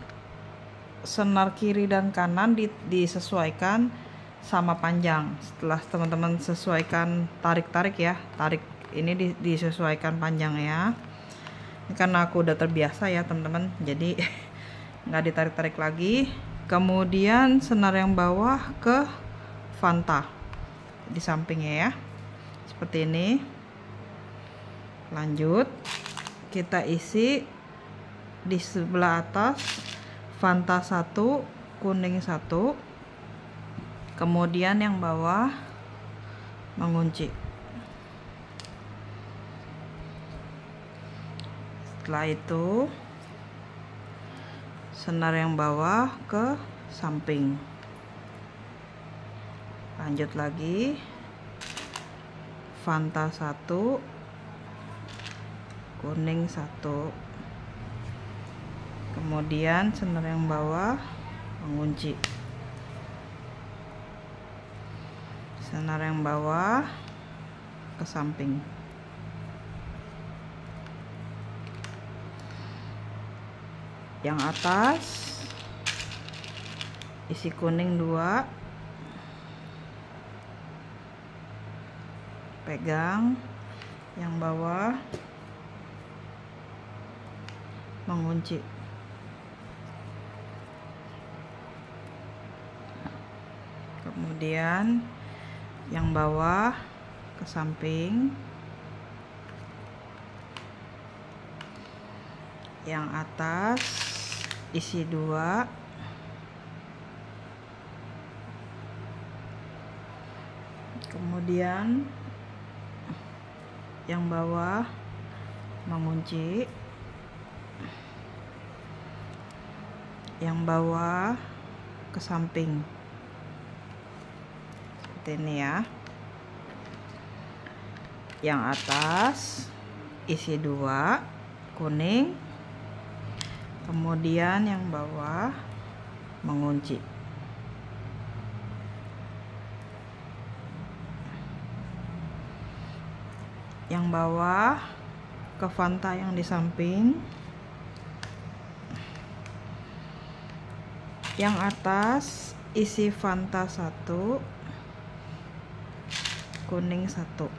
senar kiri dan kanan disesuaikan sama panjang. Setelah teman-teman sesuaikan, tarik-tarik ya, tarik ini disesuaikan panjang ya. Ini karena aku udah terbiasa ya teman-teman, jadi nggak ditarik-tarik lagi. Kemudian senar yang bawah ke Fanta di sampingnya ya, seperti ini. Lanjut, kita isi di sebelah atas Fanta 1, kuning 1. Kemudian yang bawah mengunci. Setelah itu senar yang bawah ke samping. Lanjut lagi, Fanta 1, kuning 1. Kemudian senar yang bawah mengunci. Senar yang bawah ke samping. Yang atas isi kuning 2, pegang. Yang bawah mengunci. Kemudian yang bawah ke samping, yang atas isi 2, kemudian yang bawah mengunci, yang bawah ke samping seperti ini ya. Yang atas isi 2 kuning, kemudian yang bawah mengunci. Yang bawah ke Fanta yang di samping, yang atas isi Fanta 1, kuning 1,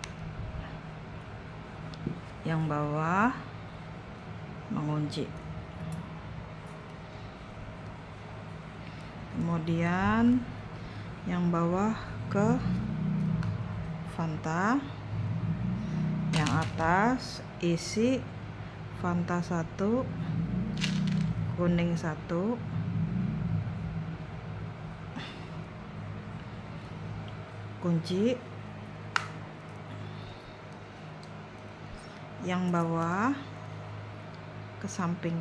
yang bawah mengunci. Kemudian yang bawah ke Fanta, yang atas isi Fanta 1, kuning 1, kunci. Yang bawah ke samping.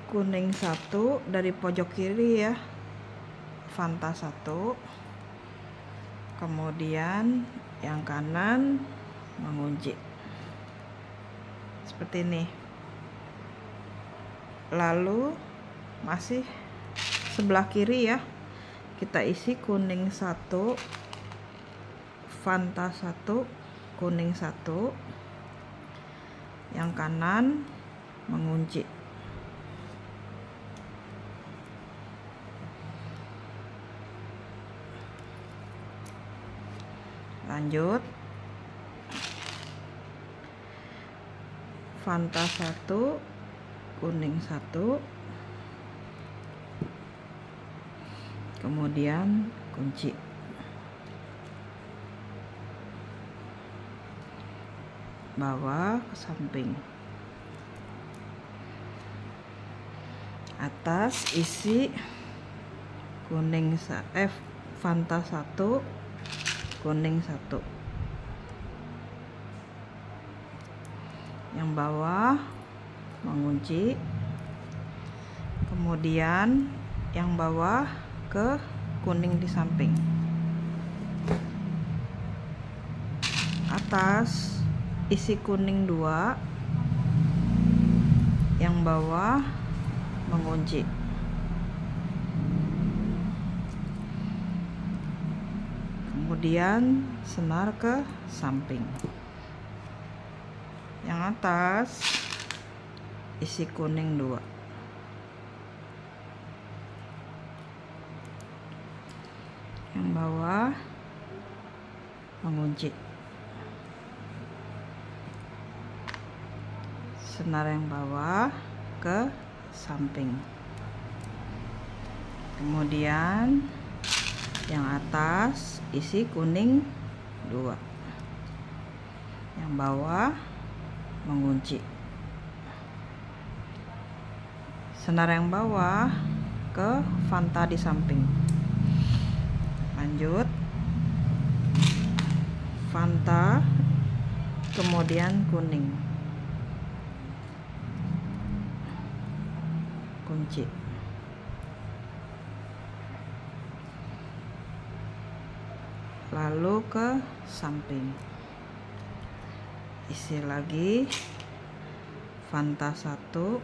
Kuning 1 dari pojok kiri ya, Fanta 1. Kemudian yang kanan mengunci seperti ini. Lalu masih sebelah kiri ya, kita isi kuning 1, Fanta 1, kuning 1, yang kanan mengunci. Lanjut, Fanta 1, kuning 1, kemudian kunci. Bawah ke samping. Atas isi kuning Fanta 1, kuning 1. Yang bawah mengunci. Kemudian yang bawah ke kuning di samping. Atas isi kuning 2, yang bawah mengunci. Kemudian senar ke samping. Yang atas isi kuning 2, yang bawah mengunci. Senar yang bawah ke samping. Kemudian yang atas isi kuning 2, yang bawah mengunci. Senar yang bawah ke Fanta di samping. Lanjut, Fanta, kemudian kuning, kunci. lalu ke samping. Isi lagi Fanta 1,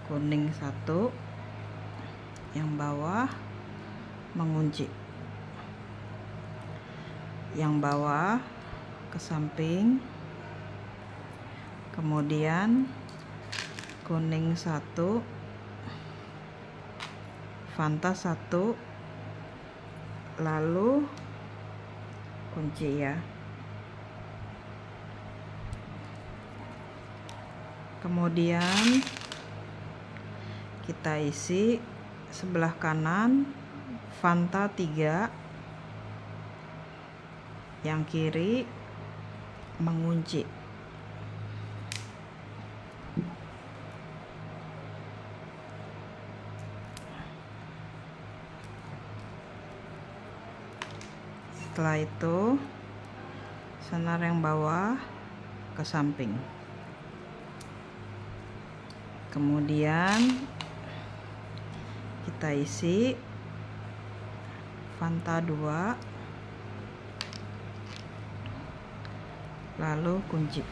kuning 1, yang bawah mengunci, yang bawah ke samping, kemudian kuning 1, Fanta 1, lalu kunci ya. Kemudian kita isi sebelah kanan Fanta 3, yang kiri mengunci. Setelah itu senar yang bawah ke samping. Kemudian kita isi Fanta 2, lalu kunci.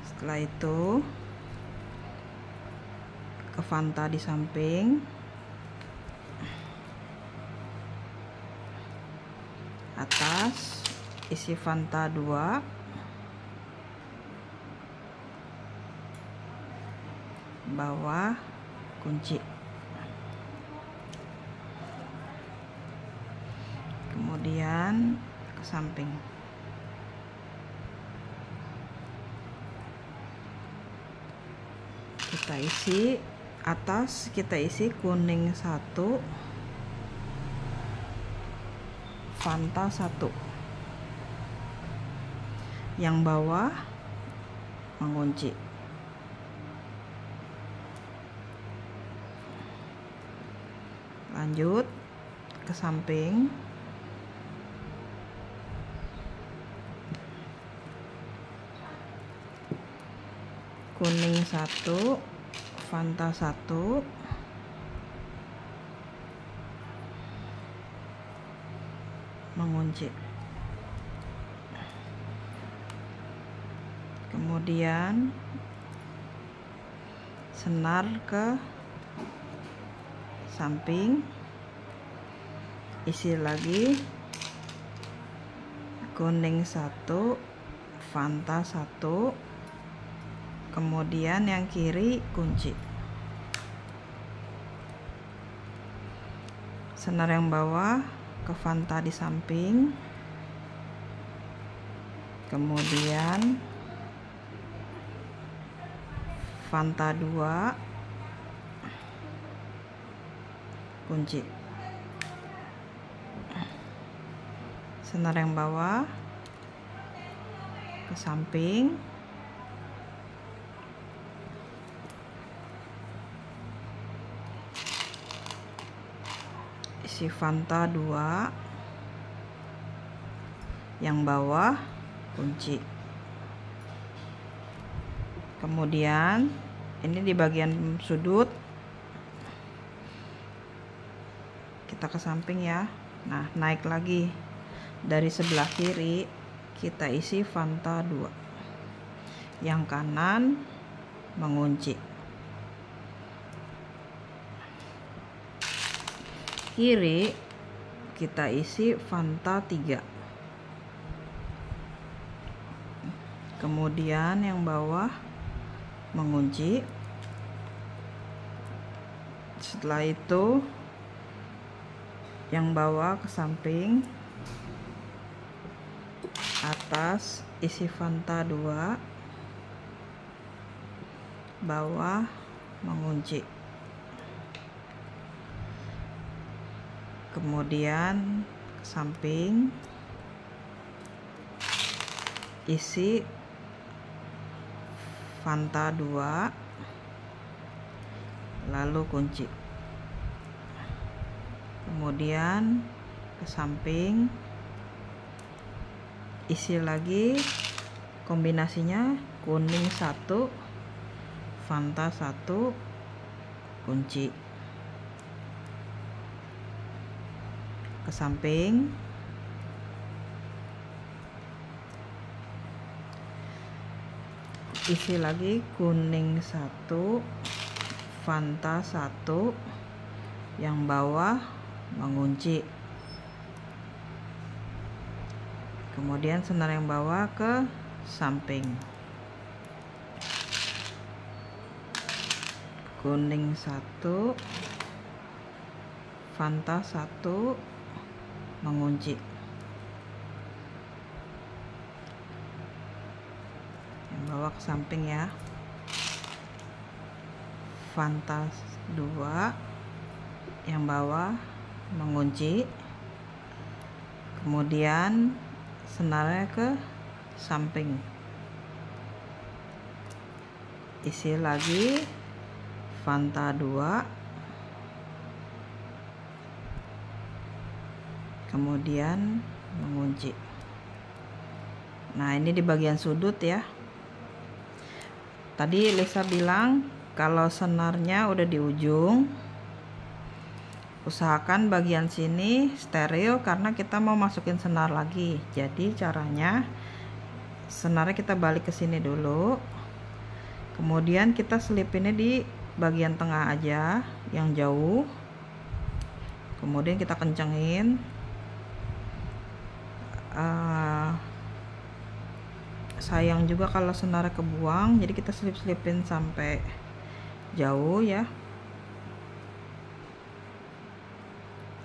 Setelah itu ke Fanta di samping, atas isi Fanta 2, bawah kunci. Kemudian ke samping. Kita isi atas, kita isi kuning 1, Fanta 1, yang bawah mengunci. Lanjut ke samping, kuning 1, Fanta 1, mengunci. Kemudian senar ke samping, isi lagi kuning 1, Fanta 1, kemudian yang kiri kunci. Senar yang bawah ke Fanta di samping, kemudian Fanta 2, kunci. Senar yang bawah ke samping, isi Fanta 2, yang bawah kunci. Kemudian ini di bagian sudut kita ke samping ya. Nah, naik lagi dari sebelah kiri, kita isi Fanta 2, yang kanan mengunci. Kiri kita isi Fanta 3, kemudian yang bawah mengunci. Setelah itu yang bawah ke samping, atas isi Fanta 2, bawah mengunci. Kemudian ke samping, isi Fanta 2, lalu kunci. Kemudian ke samping, isi lagi kombinasinya kuning 1, Fanta 1, kunci. ke samping. Isi lagi kuning 1, Fanta 1, yang bawah mengunci. Kemudian senar yang bawah ke samping. Kuning 1, Fanta 1, mengunci. Yang bawah ke samping ya. Fanta 2, yang bawah mengunci. Kemudian senarnya ke samping. Isi lagi Fanta 2, kemudian mengunci. Nah, ini di bagian sudut ya. Tadi Lisa bilang kalau senarnya udah di ujung, usahakan bagian sini steril karena kita mau masukin senar lagi. Jadi caranya senarnya kita balik ke sini dulu, kemudian kita selipinnya di bagian tengah aja yang jauh, kemudian kita kencengin. Sayang juga kalau senarnya kebuang, jadi kita selip-selipin sampai jauh ya.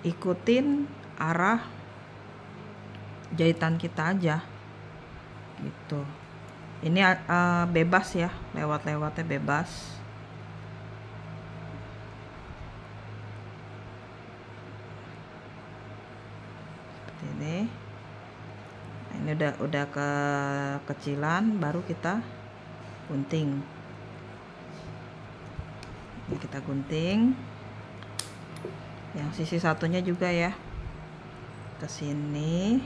Ikutin arah jahitan kita aja gitu. Ini bebas ya, lewat-lewatnya bebas. Seperti ini. Nah, ini udah kecilan, baru kita gunting. Ini kita gunting. Yang sisi satunya juga ya, ke sini,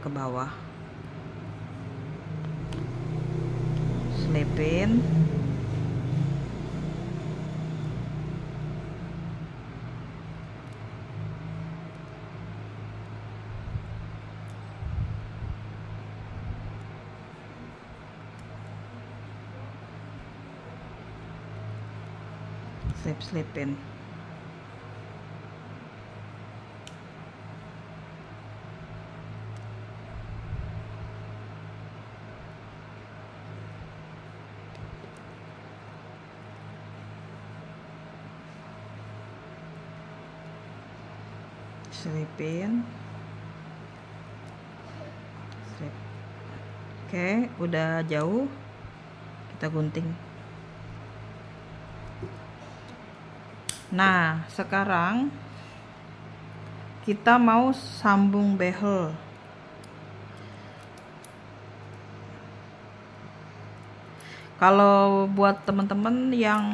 ke bawah, selipin. Selipin. Selipin. Slip. Oke, udah jauh, kita gunting. Nah, sekarang kita mau sambung behel. Kalau buat teman-teman yang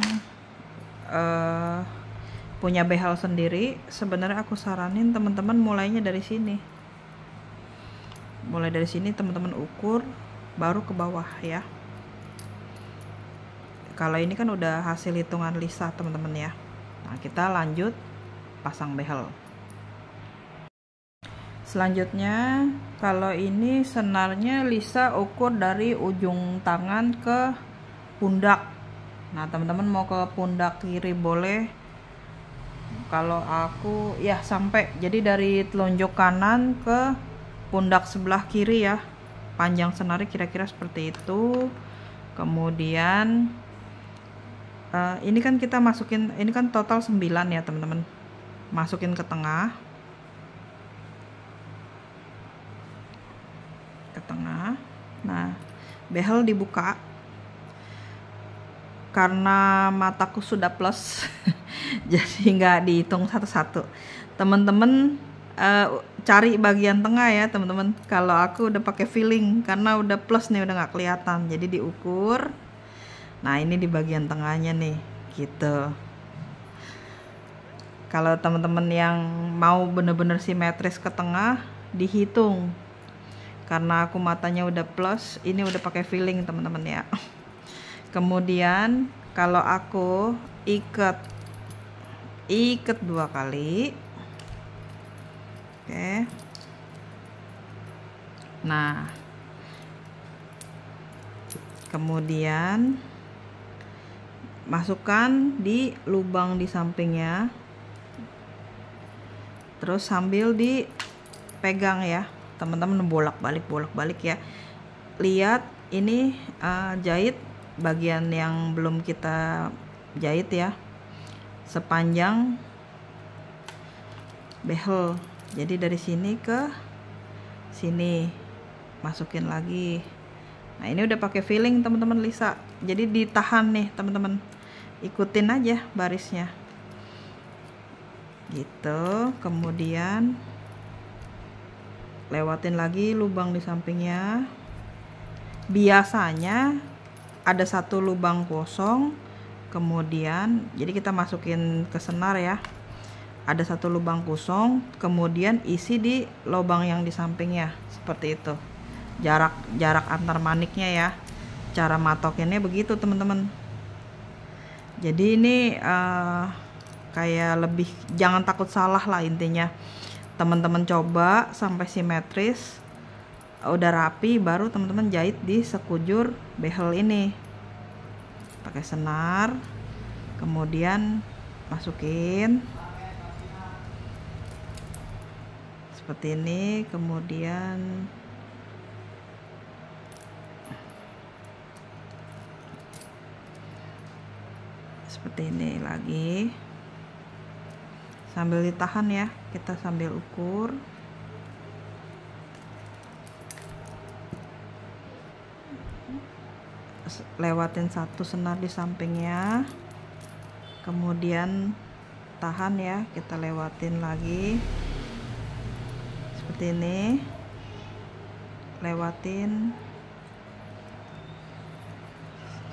punya behel sendiri, sebenarnya aku saranin teman-teman mulainya dari sini. Mulai dari sini teman-teman ukur, baru ke bawah ya. Kalau ini kan udah hasil hitungan Lisa teman-teman ya. Nah, kita lanjut pasang behel. Selanjutnya, kalau ini senarnya Lisa ukur dari ujung tangan ke pundak. Nah, teman-teman mau ke pundak kiri boleh. Kalau aku ya sampai, jadi dari telunjuk kanan ke pundak sebelah kiri ya. Panjang senarnya kira-kira seperti itu. Kemudian ini kan kita masukin, ini kan total 9 ya teman-teman. Masukin ke tengah. Ke tengah. Nah, behel dibuka. Karena mataku sudah plus, jadi nggak dihitung satu-satu. Teman-teman cari bagian tengah ya teman-teman. Kalau aku udah pakai feeling karena udah plus nih, udah nggak kelihatan. Jadi diukur. Nah, ini di bagian tengahnya nih, gitu. Kalau teman-teman yang mau bener-bener simetris ke tengah, dihitung. Karena aku matanya udah plus, ini udah pakai feeling teman-teman ya. Kemudian kalau aku ikat ikat 2 kali. Oke. Nah, kemudian masukkan di lubang di sampingnya, terus sambil dipegang ya teman-teman, bolak-balik ya. Lihat ini jahit bagian yang belum kita jahit ya, sepanjang behel. Jadi dari sini ke sini masukin lagi. Nah, ini udah pakai filling teman-teman Lisa, jadi ditahan nih teman-teman, ikutin aja barisnya gitu. Kemudian lewatin lagi lubang di sampingnya. Biasanya ada 1 lubang kosong, kemudian jadi kita masukin ke senar ya, ada 1 lubang kosong, kemudian isi di lubang yang di sampingnya seperti itu. Jarak antar maniknya ya, cara matokinnya begitu teman-teman. Jadi ini kayak lebih, jangan takut salah lah intinya. Teman-teman coba sampai simetris, udah rapi, baru teman-teman jahit di sekujur behel ini pakai senar, kemudian masukin seperti ini, kemudian seperti ini lagi, sambil ditahan ya, kita sambil ukur. Lewatin 1 senar di sampingnya, kemudian tahan ya, kita lewatin lagi seperti ini, lewatin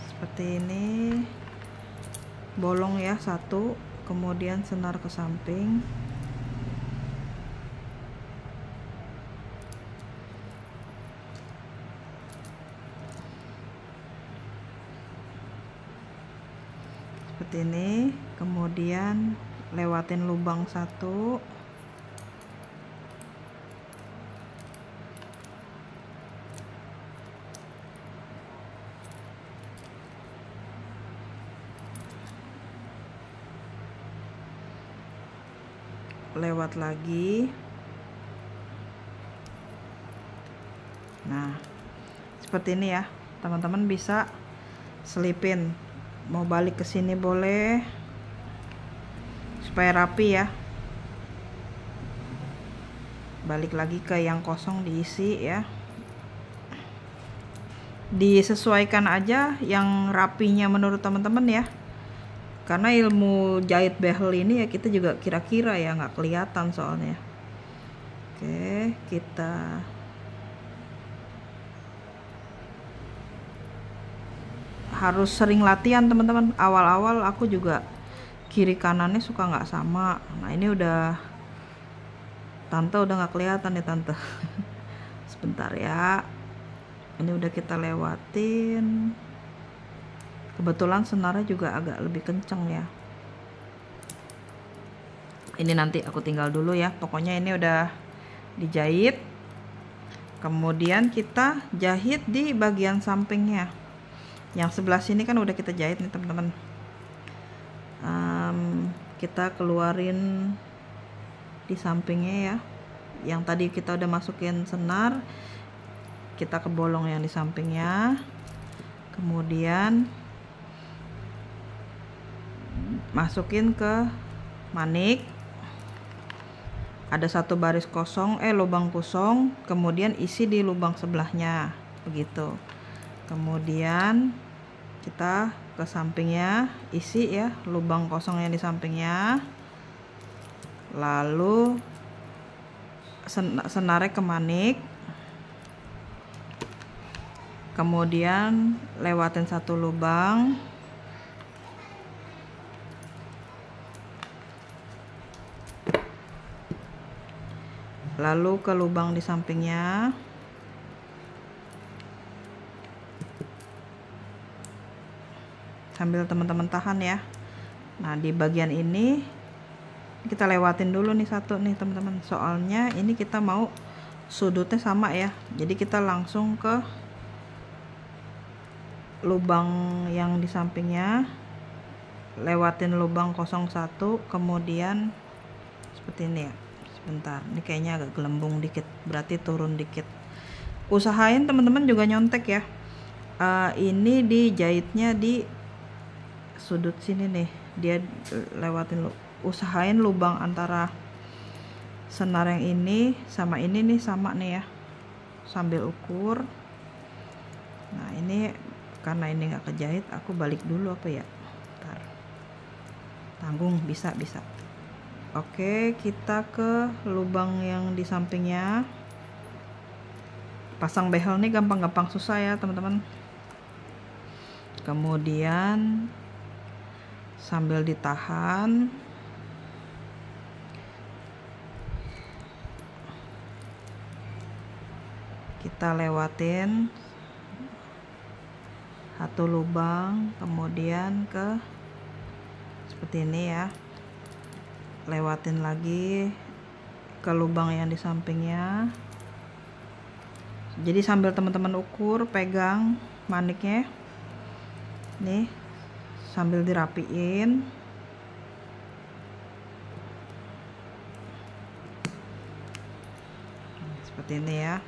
seperti ini, bolong ya 1, kemudian senar ke samping, seperti ini, kemudian lewatin lubang 1, lewat lagi. Nah, seperti ini ya teman-teman, bisa selipin, mau balik ke sini boleh, supaya rapi ya. Balik lagi ke yang kosong, diisi ya, disesuaikan aja yang rapinya menurut teman-teman ya, karena ilmu jahit behel ini ya kita juga kira-kira ya, nggak kelihatan soalnya. Oke, kita harus sering latihan teman-teman. Awal-awal aku juga kiri kanannya suka nggak sama. Nah, ini udah, tante udah nggak kelihatan nih tante. Sebentar ya, ini udah kita lewatin. Kebetulan senarnya juga agak lebih kenceng ya. Ini nanti aku tinggal dulu ya, pokoknya ini udah dijahit. Kemudian kita jahit di bagian sampingnya. Yang sebelah sini kan udah kita jahit nih teman-teman. Kita keluarin di sampingnya ya, yang tadi kita udah masukin senar, kita ke bolong yang di sampingnya, kemudian masukin ke manik, ada 1 baris kosong, lubang kosong, kemudian isi di lubang sebelahnya begitu. Kemudian kita ke sampingnya, isi ya lubang kosong yang di sampingnya, lalu senarnya ke manik, kemudian lewatin 1 lubang, lalu ke lubang di sampingnya, sambil teman-teman tahan ya. Nah, di bagian ini Kita lewatin dulu nih satu nih teman-teman, soalnya ini kita mau sudutnya sama ya. Jadi kita langsung ke lubang yang di sampingnya, lewatin lubang 01, kemudian seperti ini ya. Sebentar, ini kayaknya agak gelembung dikit, berarti turun dikit. Usahain teman-teman juga nyontek ya. Ini dijahitnya di sudut sini nih, dia lewatin usahain lubang antara senar yang ini sama ini nih sama nih ya, sambil ukur. Nah ini karena ini nggak kejahit, aku balik dulu apa ya, ntar tanggung, bisa. Oke, kita ke lubang yang di sampingnya. Pasang behel nih gampang-gampang susah ya teman-teman. Kemudian sambil ditahan, kita lewatin satu lubang, kemudian ke seperti ini ya, lewatin lagi ke lubang yang di sampingnya. Jadi sambil teman-teman ukur, pegang maniknya nih sambil dirapiin. Seperti ini ya.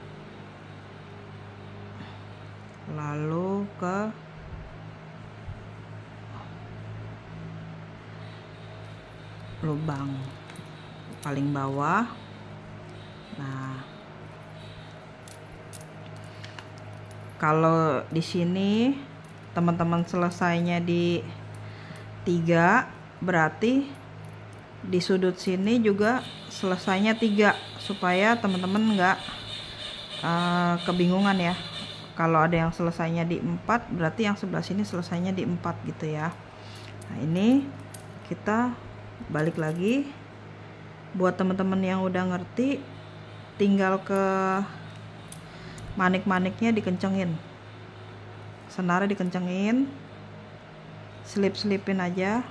Lalu ke lubang paling bawah. Nah, kalau di sini teman-teman selesainya di 3, berarti di sudut sini juga selesainya 3, supaya teman-teman nggak kebingungan ya. Kalau ada yang selesainya di 4, berarti yang sebelah sini selesainya di 4 gitu ya. Nah ini kita balik lagi. Buat teman-teman yang udah ngerti, tinggal ke manik-maniknya dikencengin, senarnya dikencengin, selip-selipin aja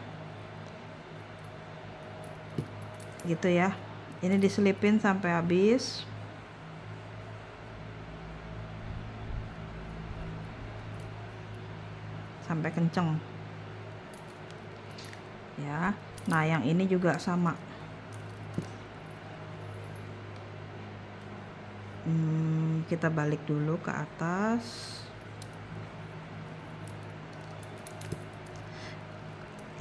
gitu ya. Ini diselipin sampai habis. Sampai kenceng ya. Nah yang ini juga sama. Kita balik dulu ke atas.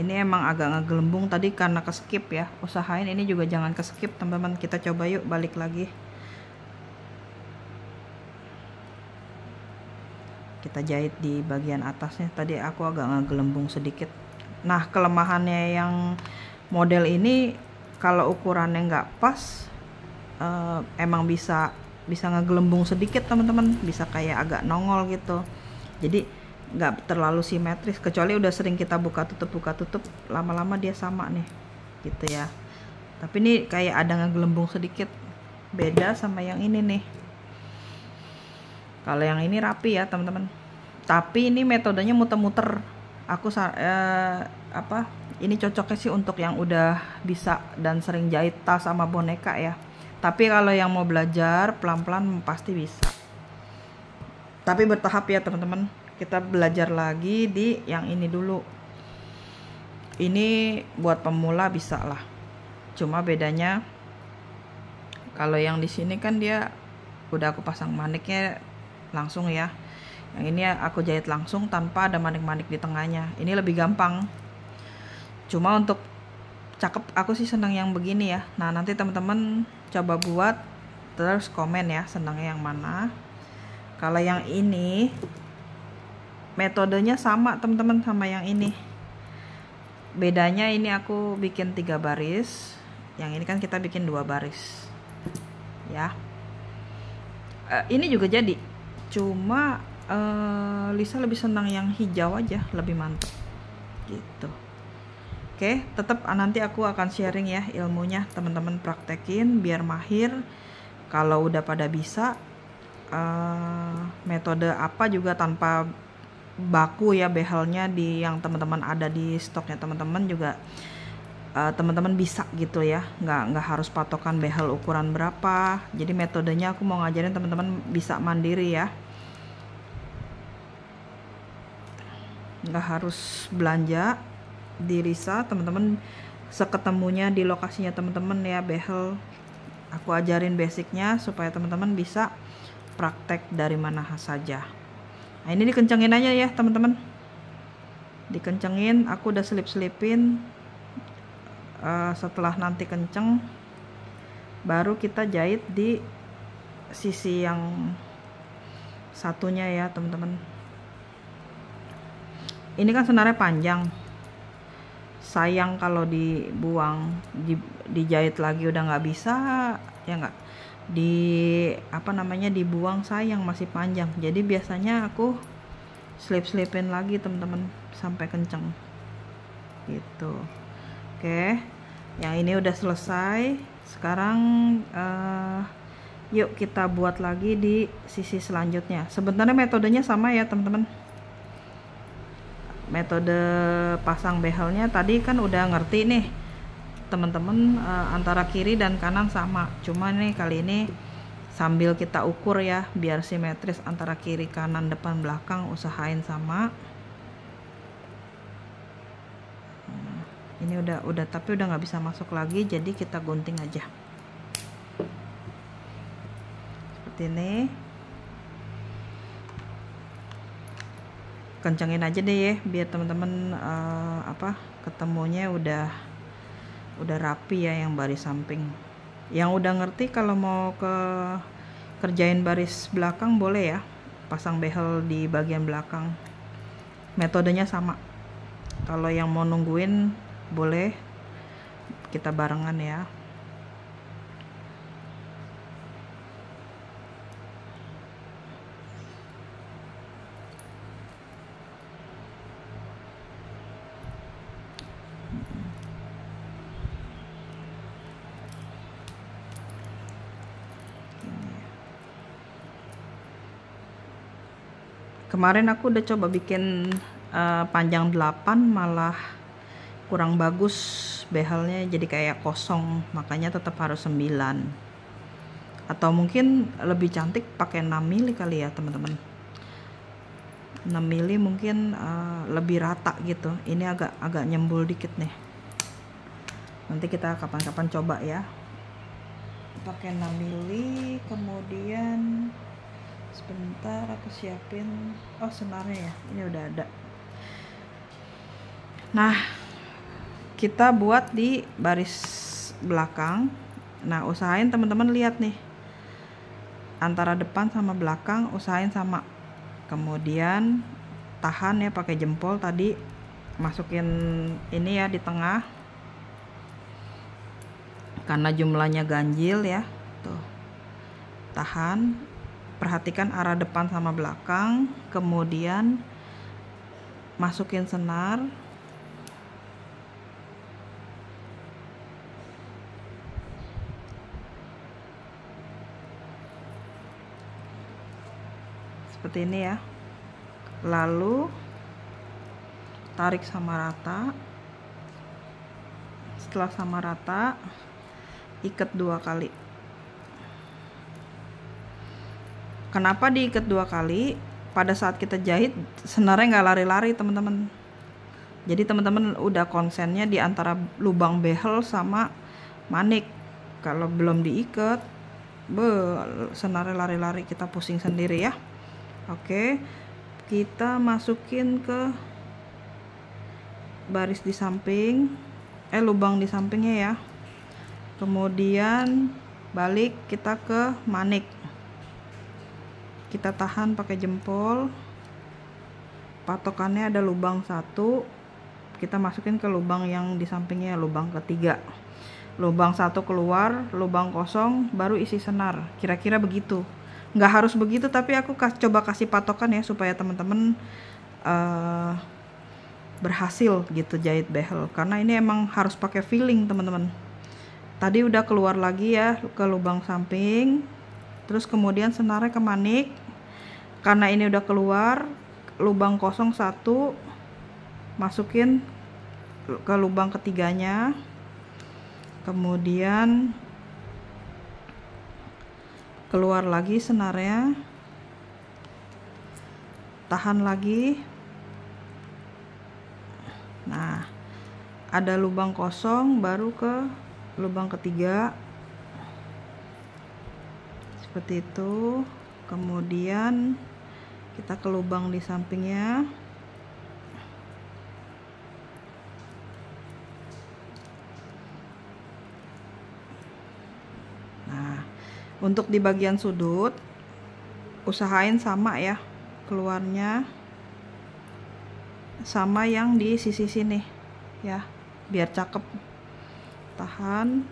Ini emang agak ngegelembung tadi karena ke skip ya. Usahain ini juga jangan ke skip teman-teman. Kita coba yuk balik lagi. Kita jahit di bagian atasnya. Tadi aku agak ngegelembung sedikit. Nah kelemahannya yang model ini, kalau ukurannya nggak pas, emang bisa ngegelembung sedikit teman-teman, bisa kayak agak nongol gitu. Jadi nggak terlalu simetris, kecuali udah sering kita buka tutup, lama-lama dia sama nih gitu ya. Tapi ini kayak ada ngegelembung sedikit, beda sama yang ini nih. Kalau yang ini rapi ya teman-teman, tapi ini metodenya muter-muter. Aku ini cocoknya sih untuk yang udah bisa dan sering jahit tas sama boneka ya. Tapi kalau yang mau belajar pelan-pelan pasti bisa. Tapi bertahap ya teman-teman. Kita belajar lagi di yang ini dulu. Ini buat pemula bisa lah. Cuma bedanya kalau yang di sini kan dia udah aku pasang maniknya langsung ya. Yang ini aku jahit langsung tanpa ada manik-manik di tengahnya. Ini lebih gampang. Cuma untuk cakep, aku sih senang yang begini ya. Nah nanti teman-teman coba buat, terus komen ya senangnya yang mana. Kalau yang ini metodenya sama teman-teman sama yang ini. Bedanya ini aku bikin 3 baris, yang ini kan kita bikin 2 baris ya. Ini juga jadi, cuma Lisa lebih senang yang hijau aja, lebih mantap gitu. Oke, tetap nanti aku akan sharing ya ilmunya, teman-teman praktekin biar mahir. Kalau udah pada bisa, metode apa juga tanpa baku ya behelnya di yang teman-teman ada di stoknya teman-teman juga teman-teman bisa gitu ya, nggak harus patokan behel ukuran berapa. Jadi metodenya aku mau ngajarin teman-teman bisa mandiri ya, nggak harus belanja di Lisa. Teman-teman seketemunya di lokasinya teman-teman ya behel. Aku ajarin basicnya supaya teman-teman bisa praktek dari mana saja. Nah ini dikencengin aja ya teman-teman, dikencengin. Aku udah selip-selipin. Setelah nanti kenceng baru kita jahit di sisi yang satunya ya teman-teman. Ini kan senarnya panjang, sayang kalau dibuang, dijahit lagi udah nggak bisa ya, nggak dibuang, sayang masih panjang. Jadi biasanya aku slip-slipin lagi teman-teman sampai kenceng gitu. Oke, yang ini udah selesai. Sekarang yuk kita buat lagi di sisi selanjutnya. Sebenarnya metodenya sama ya teman-teman. Metode pasang behelnya tadi kan udah ngerti nih teman-teman, antara kiri dan kanan sama. Cuma nih kali ini sambil kita ukur ya biar simetris antara kiri kanan depan belakang, usahain sama. Ini udah tapi udah nggak bisa masuk lagi, jadi kita gunting aja seperti ini. Kencengin aja deh ya biar teman-teman ketemunya udah rapi ya yang baris samping. Yang udah ngerti kalau mau kerjain baris belakang boleh ya pasang behel di bagian belakang, metodenya sama. Kalau yang mau nungguin boleh kita barengan ya. Kemarin aku udah coba bikin panjang 8 malah kurang bagus behelnya, jadi kayak kosong, makanya tetap harus 9. Atau mungkin lebih cantik pakai 6 mili kali ya teman-teman. 6 mili mungkin lebih rata gitu. Ini agak nyembul dikit nih. Nanti kita kapan-kapan coba ya pakai 6 mili. Kemudian sebentar aku siapin senarnya ya, ini udah ada. Nah kita buat di baris belakang. Nah usahain teman-teman lihat nih antara depan sama belakang usahain sama. Kemudian tahan ya pakai jempol tadi, masukin ini ya di tengah karena jumlahnya ganjil ya tuh. Tahan, perhatikan arah depan sama belakang, kemudian masukin senar. Seperti ini ya. Lalu tarik sama rata. Setelah sama rata, ikat 2 kali. Kenapa diikat 2 kali? Pada saat kita jahit senarnya nggak lari-lari teman-teman. Jadi teman-teman udah konsennya di antara lubang behel sama manik. Kalau belum diikat, senarnya lari-lari, kita pusing sendiri ya. Oke, kita masukin ke baris di samping, lubang di sampingnya ya. Kemudian balik kita ke manik. Kita tahan pakai jempol. Patokannya ada lubang 1. Kita masukin ke lubang yang di sampingnya, lubang ketiga. Lubang 1 keluar, lubang kosong, baru isi senar. Kira-kira begitu. Nggak harus begitu, tapi aku coba kasih patokan ya supaya teman-teman berhasil gitu jahit behel, karena ini emang harus pakai feeling teman-teman. Tadi udah keluar lagi ya ke lubang samping, terus kemudian senarnya ke manik. Karena ini udah keluar, lubang kosong 1 masukin ke lubang ketiganya, kemudian keluar lagi senarnya, tahan lagi. Nah, ada lubang kosong, baru ke lubang ketiga seperti itu. Kemudian kita ke lubang di sampingnya. Untuk di bagian sudut usahain sama ya, keluarnya sama yang di sisi sini ya, biar cakep. Tahan,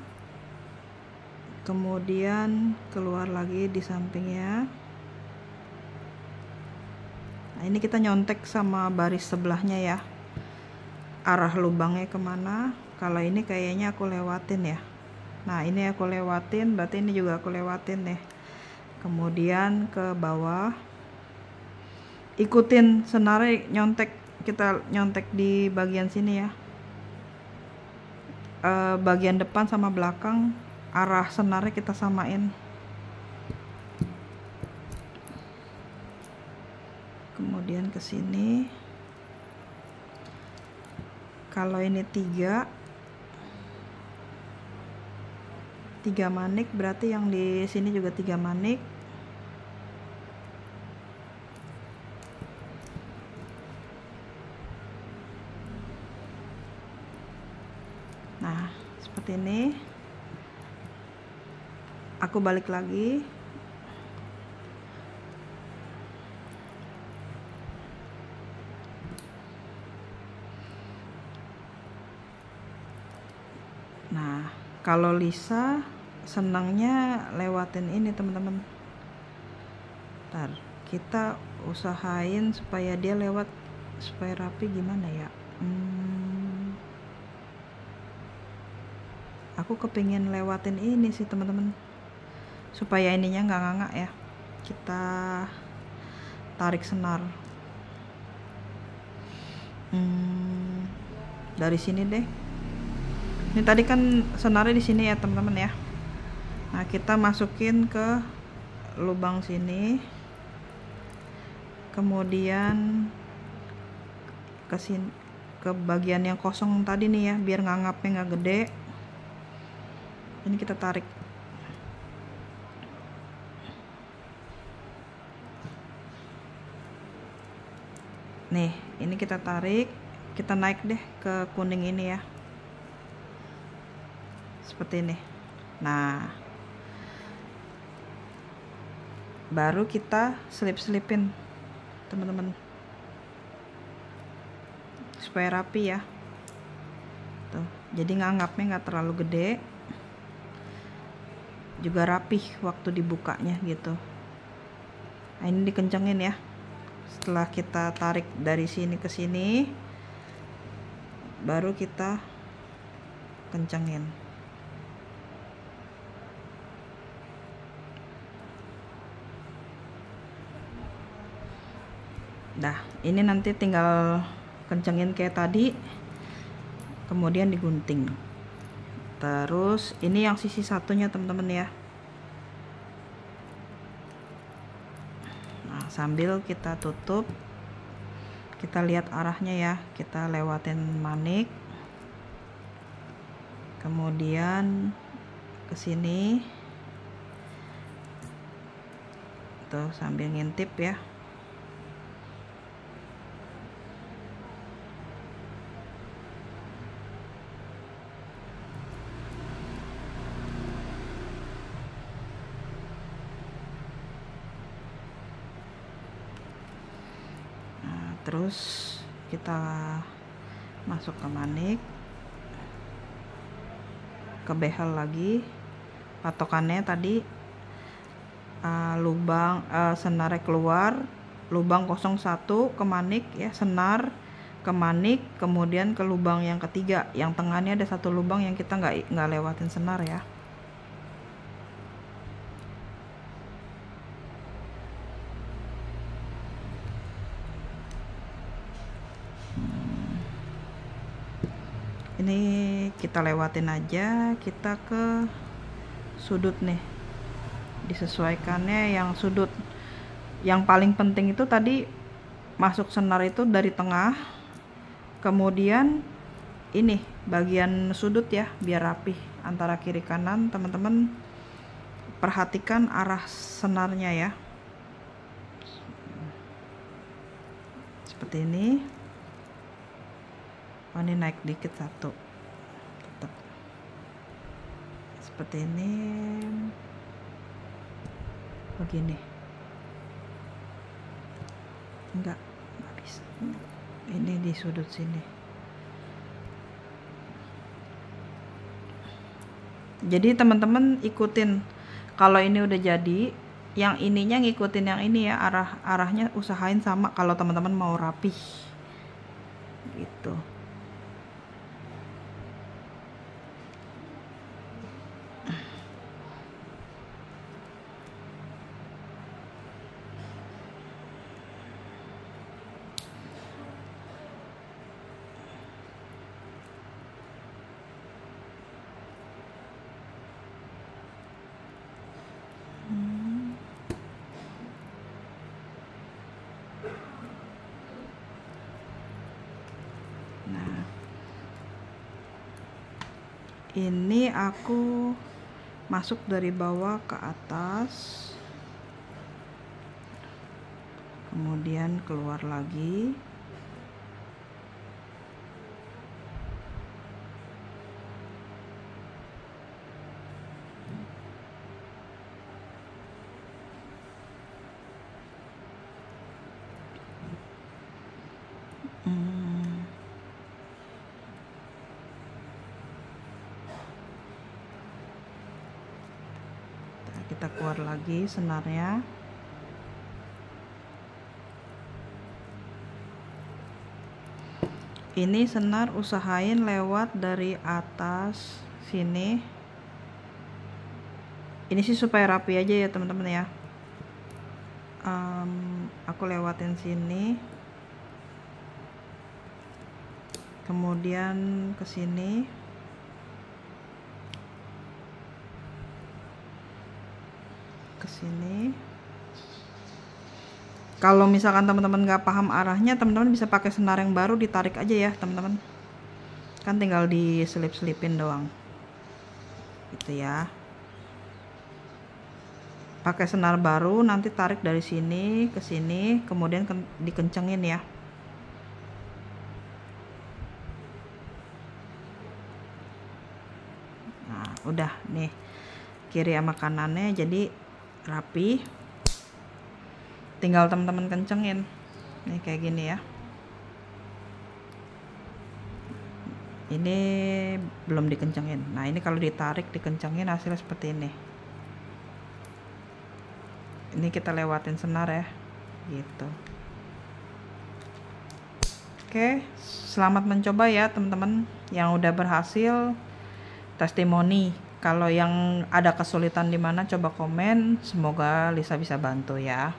kemudian keluar lagi di sampingnya. Nah, ini kita nyontek sama baris sebelahnya ya, arah lubangnya kemana. Kalau ini kayaknya aku lewatin ya. Nah, ini aku lewatin, berarti ini juga aku lewatin deh. Kemudian ke bawah, ikutin senarnya, nyontek, kita nyontek di bagian sini ya, bagian depan sama belakang, arah senarnya kita samain. Kemudian ke sini. Kalau ini 3 manik, berarti yang di sini juga 3 manik. Nah, seperti ini. Aku balik lagi. Nah, kalau Lisa senangnya lewatin ini teman-teman. Ntar kita usahain supaya dia lewat, supaya rapi. Gimana ya, aku kepingin lewatin ini sih teman-teman, supaya ininya nggak nganga ya. Kita tarik senar dari sini deh. Ini tadi kan senarnya di sini ya teman-teman ya. Nah, kita masukin ke lubang sini, kemudian ke sini, ke bagian yang kosong tadi nih ya, biar ngangapnya nggak gede. Ini kita tarik. Nih, ini kita tarik, kita naik deh ke kuning ini ya, seperti ini. Nah, baru kita selip-selipin teman-teman, supaya rapi ya. Tuh, jadi ngangapnya nggak terlalu gede, juga rapih waktu dibukanya gitu. Nah, ini dikencengin ya. Setelah kita tarik dari sini ke sini, baru kita kencengin. Nah, ini nanti tinggal kencengin kayak tadi, kemudian digunting. Terus ini yang sisi satunya teman-teman ya. Nah, sambil kita tutup, kita lihat arahnya ya, kita lewatin manik, kemudian ke sini tuh sambil ngintip ya. Terus kita masuk ke manik, ke behel lagi, patokannya tadi lubang senarnya keluar, lubang 01 ke manik ya, senar ke manik, kemudian ke lubang yang ketiga, yang tengahnya ada satu lubang yang kita nggak lewatin senar ya. Ini kita lewatin aja, kita ke sudut nih, disesuaikannya yang sudut. Yang paling penting itu tadi masuk senar itu dari tengah, kemudian ini bagian sudut ya, biar rapih antara kiri kanan. Teman-teman perhatikan arah senarnya ya, seperti ini. Oh, ini naik dikit satu, tetap seperti ini, begini. Enggak bisa, ini di sudut sini. Jadi teman-teman ikutin, kalau ini udah jadi, yang ininya ngikutin yang ini ya, arahnya usahain sama kalau teman-teman mau rapih gitu. Nah, ini aku masuk dari bawah ke atas, kemudian keluar lagi. Kita keluar lagi senarnya. Ini senar usahain lewat dari atas sini. Ini sih supaya rapi aja ya teman-teman ya. Aku lewatin sini, kemudian ke sini, ke sini. Kalau misalkan teman-teman nggak paham arahnya, teman-teman bisa pakai senar yang baru, ditarik aja ya teman-teman, kan tinggal diselip-selipin doang gitu ya. Pakai senar baru, nanti tarik dari sini ke sini, kemudian dikencengin ya. Nah udah nih, kiri sama kanannya jadi rapi, tinggal teman-teman kencengin nih kayak gini ya. Ini belum dikencengin. Nah ini kalau ditarik dikencengin hasilnya seperti ini. Ini kita lewatin senar ya gitu. Oke, selamat mencoba ya teman-teman yang udah berhasil. Testimoni, kalau yang ada kesulitan di mana coba komen, semoga Lisa bisa bantu ya.